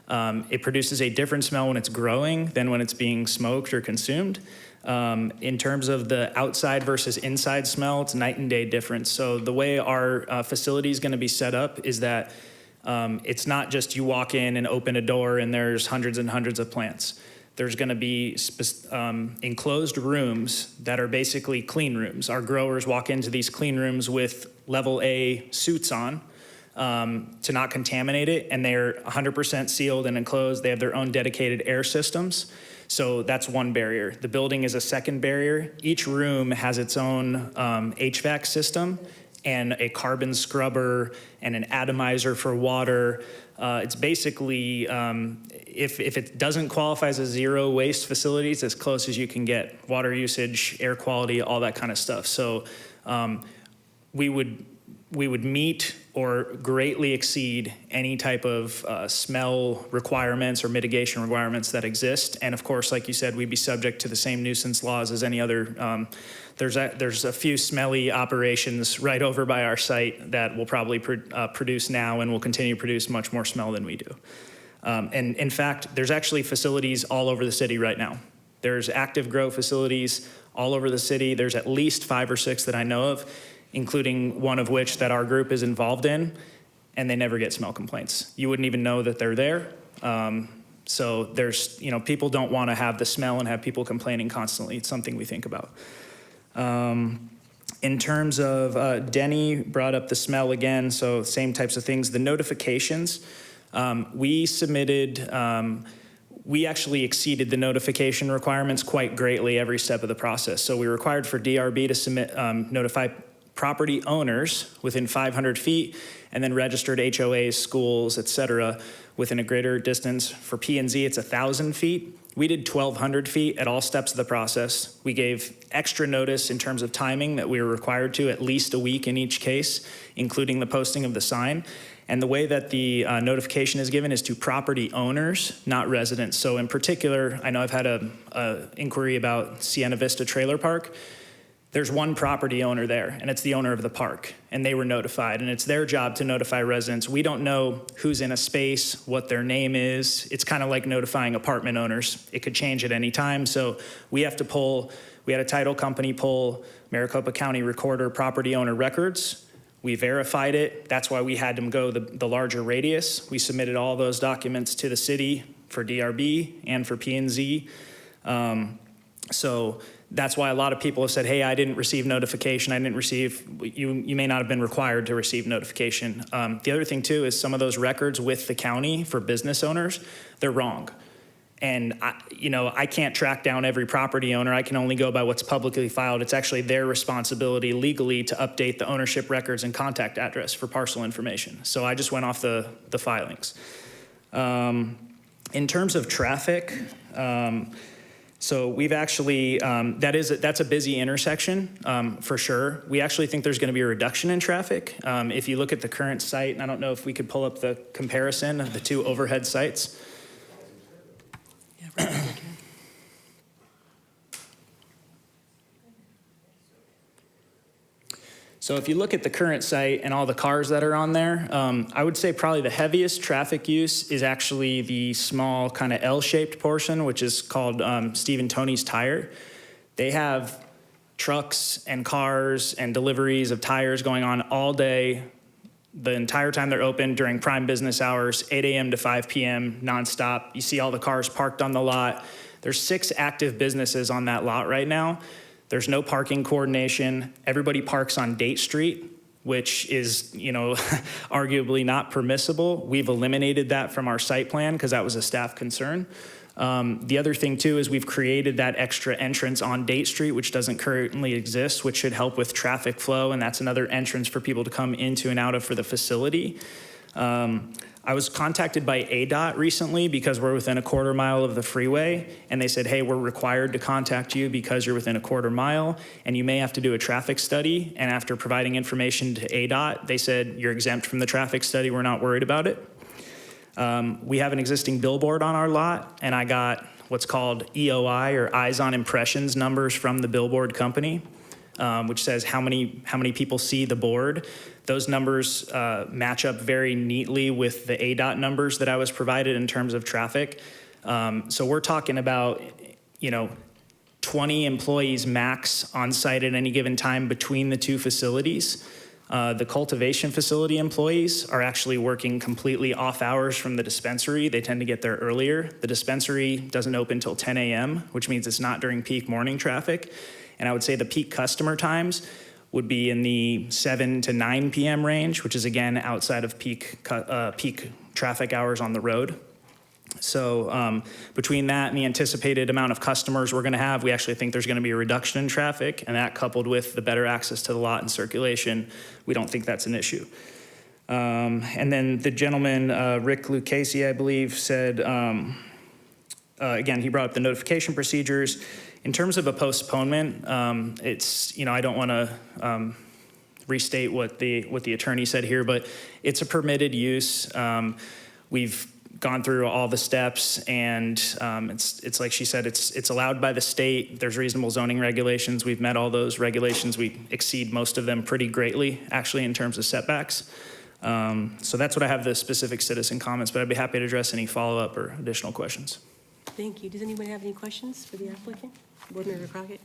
M: It produces a different smell when it's growing than when it's being smoked or consumed. In terms of the outside versus inside smell, it's night and day difference. So the way our facility is going to be set up is that it's not just you walk in and open a door and there's hundreds and hundreds of plants. There's going to be enclosed rooms that are basically clean rooms. Our growers walk into these clean rooms with level A suits on to not contaminate it, and they're 100% sealed and enclosed. They have their own dedicated air systems. So that's one barrier. The building is a second barrier. Each room has its own HVAC system and a carbon scrubber and an atomizer for water. It's basically, if it doesn't qualify as a zero waste facility, it's as close as you can get. Water usage, air quality, all that kind of stuff. So we would meet or greatly exceed any type of smell requirements or mitigation requirements that exist. And of course, like you said, we'd be subject to the same nuisance laws as any other. There's a few smelly operations right over by our site that will probably produce now and will continue to produce much more smell than we do. And in fact, there's actually facilities all over the city right now. There's active grow facilities all over the city. There's at least 5 or 6 that I know of, including one of which that our group is involved in, and they never get smell complaints. You wouldn't even know that they're there. So there's, people don't want to have the smell and have people complaining constantly. It's something we think about. In terms of, Denny brought up the smell again, so same types of things. The notifications, we submitted, we actually exceeded the notification requirements quite greatly every step of the process. So we were required for DRB to submit, notify property owners within 500 feet, and then registered HOAs, schools, et cetera, within a greater distance. For P&Z, it's 1,000 feet. We did 1,200 feet at all steps of the process. We gave extra notice in terms of timing that we were required to, at least a week in each case, including the posting of the sign. And the way that the notification is given is to property owners, not residents. So in particular, I know I've had a inquiry about Sienna Vista Trailer Park. There's one property owner there, and it's the owner of the park, and they were notified, and it's their job to notify residents. We don't know who's in a space, what their name is. It's kind of like notifying apartment owners. It could change at any time, so we have to pull, we had a title company pull Maricopa County Recorder property owner records. We verified it. That's why we had them go the larger radius. We submitted all those documents to the city for DRB and for P&Z. So that's why a lot of people have said, hey, I didn't receive notification. I didn't receive, you may not have been required to receive notification. The other thing too is some of those records with the county for business owners, they're wrong. And I can't track down every property owner. I can only go by what's publicly filed. It's actually their responsibility legally to update the ownership records and contact address for parcel information. So I just went off the filings. In terms of traffic, so we've actually, that's a busy intersection for sure. We actually think there's going to be a reduction in traffic. If you look at the current site, and I don't know if we could pull up the comparison of the 2 overhead sites. So if you look at the current site and all the cars that are on there, I would say probably the heaviest traffic use is actually the small kind of L-shaped portion, which is called Steve and Tony's Tire. They have trucks and cars and deliveries of tires going on all day, the entire time they're open during prime business hours, 8 a.m. to 5 p.m. nonstop. You see all the cars parked on the lot. There's 6 active businesses on that lot right now. There's no parking coordination. Everybody parks on Date Street, which is, arguably not permissible. We've eliminated that from our site plan because that was a staff concern. The other thing too is we've created that extra entrance on Date Street, which doesn't currently exist, which should help with traffic flow, and that's another entrance for people to come into and out of for the facility. I was contacted by ADOT recently because we're within a quarter mile of the freeway, and they said, hey, we're required to contact you because you're within a quarter mile, and you may have to do a traffic study. And after providing information to ADOT, they said, you're exempt from the traffic study, we're not worried about it. We have an existing billboard on our lot, and I got what's called EOI, or Eyes on Impressions numbers from the billboard company, which says how many people see the board. Those numbers match up very neatly with the ADOT numbers that I was provided in terms of traffic. So we're talking about, 20 employees max on site at any given time between the two facilities. The cultivation facility employees are actually working completely off hours from the dispensary. They tend to get there earlier. The dispensary doesn't open until 10 a.m., which means it's not during peak morning traffic. And I would say the peak customer times would be in the 7 to 9 p.m. range, which is again outside of peak traffic hours on the road. So between that and the anticipated amount of customers we're going to have, we actually think there's going to be a reduction in traffic, and that coupled with the better access to the lot and circulation, we don't think that's an issue. And then the gentleman, Rick Lucchese, I believe, said, again, he brought up the notification procedures. In terms of a postponement, it's, I don't want to restate what the attorney said here, but it's a permitted use. We've gone through all the steps, and it's like she said, it's allowed by the state. There's reasonable zoning regulations. We've met all those regulations. We exceed most of them pretty greatly, actually, in terms of setbacks. So that's what I have the specific citizen comments, but I'd be happy to address any follow-up or additional questions.
A: Thank you. Does anyone have any questions for the applicant? Board Member Crockett?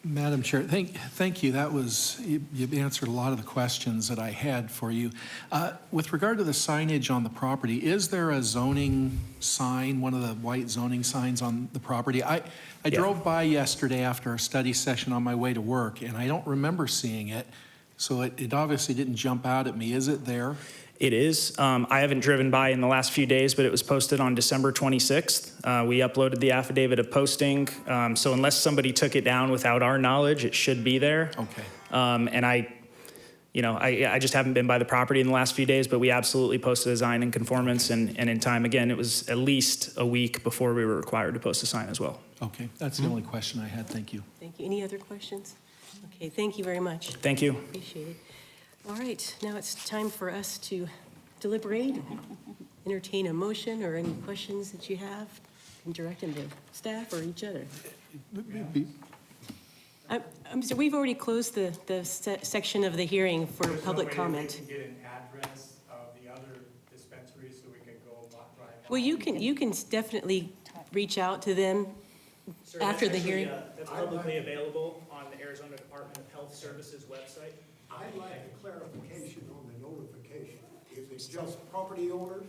G: Madam Chair, thank you. That was, you've answered a lot of the questions that I had for you. With regard to the signage on the property, is there a zoning sign, one of the white zoning signs on the property? I drove by yesterday after a study session on my way to work, and I don't remember seeing it, so it obviously didn't jump out at me. Is it there?
M: It is. I haven't driven by in the last few days, but it was posted on December 26th. We uploaded the affidavit of posting. So unless somebody took it down without our knowledge, it should be there.
G: Okay.
M: And I just haven't been by the property in the last few days, but we absolutely posted a sign in conformance and in time. Again, it was at least a week before we were required to post a sign as well.
G: Okay, that's the only question I had. Thank you.
A: Thank you. Any other questions? Okay, thank you very much.
M: Thank you.
A: Appreciate it. All right, now it's time for us to deliberate, entertain a motion or any questions that you have, and direct them to staff or each other. So we've already closed the section of the hearing for public comment.
P: Get an address of the other dispensaries so we can go drive.
A: Well, you can definitely reach out to them after the hearing.
M: That's publicly available on the Arizona Department of Health Services website.
N: I'd like a clarification on the notification. Is it just property owners?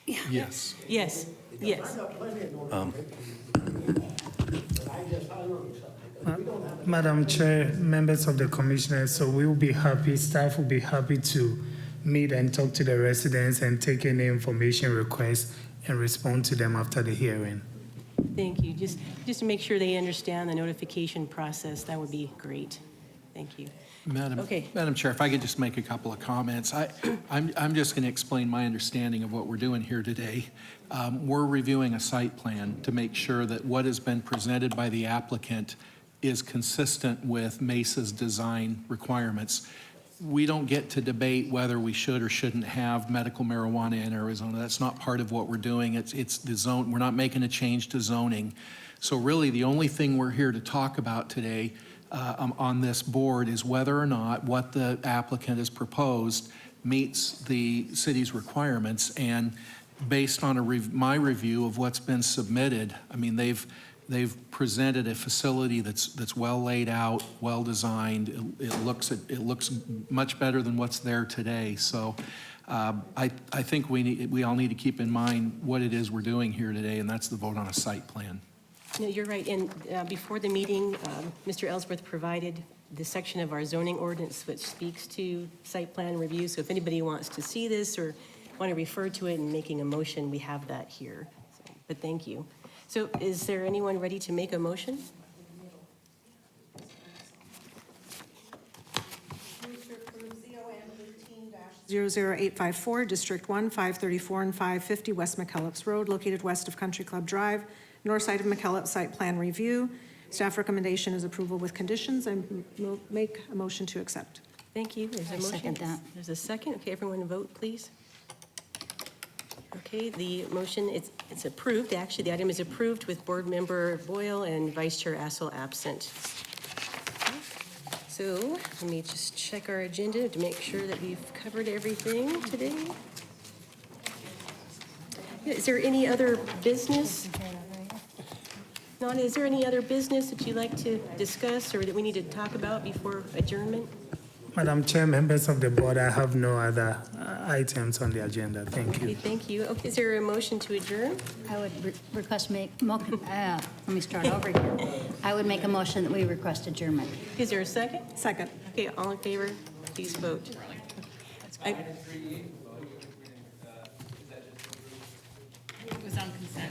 G: Yes.
A: Yes, yes.
N: I got plenty of notifications. But I learned something. We don't have
I: Madam Chair, members of the commissioner, so we will be happy, staff will be happy to meet and talk to the residents and take any information requests and respond to them after the hearing.
A: Thank you. Just to make sure they understand the notification process, that would be great. Thank you.
G: Madam Chair, if I could just make a couple of comments. I'm just going to explain my understanding of what we're doing here today. We're reviewing a site plan to make sure that what has been presented by the applicant is consistent with MESA's design requirements. We don't get to debate whether we should or shouldn't have medical marijuana in Arizona. That's not part of what we're doing. It's the zone. We're not making a change to zoning. So really, the only thing we're here to talk about today on this board is whether or not what the applicant has proposed meets the city's requirements. And based on my review of what's been submitted, I mean, they've presented a facility that's well laid out, well designed. It looks much better than what's there today. So I think we all need to keep in mind what it is we're doing here today, and that's the vote on a site plan.
A: No, you're right. And before the meeting, Mr. Ellsworth provided the section of our zoning ordinance which speaks to site plan review. So if anybody wants to see this or want to refer to it in making a motion, we have that here. So, but thank you. So is there anyone ready to make a motion?
H: Move to approve ZON 13-00854, District 1, 534 and 550 West McKillop's Road, located west of Country Club Drive, north side of McKillop, site plan review. Staff recommendation is approval with conditions. I make a motion to accept.
A: Thank you. There's a
C: I
A: motion.
C: second that.
A: There's a second. Okay, everyone vote, please. Okay, the motion, it's approved. Actually, the item is approved with Board Member Boyle and Vice Chair Assel absent. So let me just check our agenda to make sure that we've covered everything today. Is there any other business? Nana, is there any other business that you'd like to discuss or that we need to talk about before adjournment?
I: Madam Chair, members of the board, I have no other items on the agenda. Thank you.
A: Okay, thank you. Okay, is there a motion to adjourn?
C: I would request let me start over here. I would make a motion that we request adjournment.
A: Is there a second?
H: Second.
A: Okay, all in favor, please vote.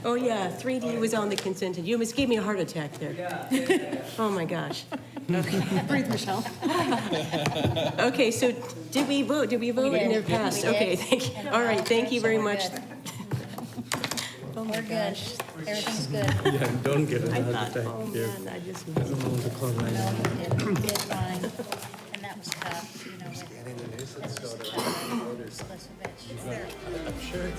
A: Oh, yeah, 3D was on the consent. You almost gave me a heart attack there. Oh, my gosh. Okay.
H: Breathe, Michelle.
A: Okay, so did we vote? Did we vote? And it passed. Okay, thank you. All right, thank you very much. Oh, my
C: We're good.
A: gosh.
C: Everything's good.
P: Yeah, don't get
A: I thought, oh, man, I just.
C: No, you did fine. And that was tough, you know. That was tough. I'm sure.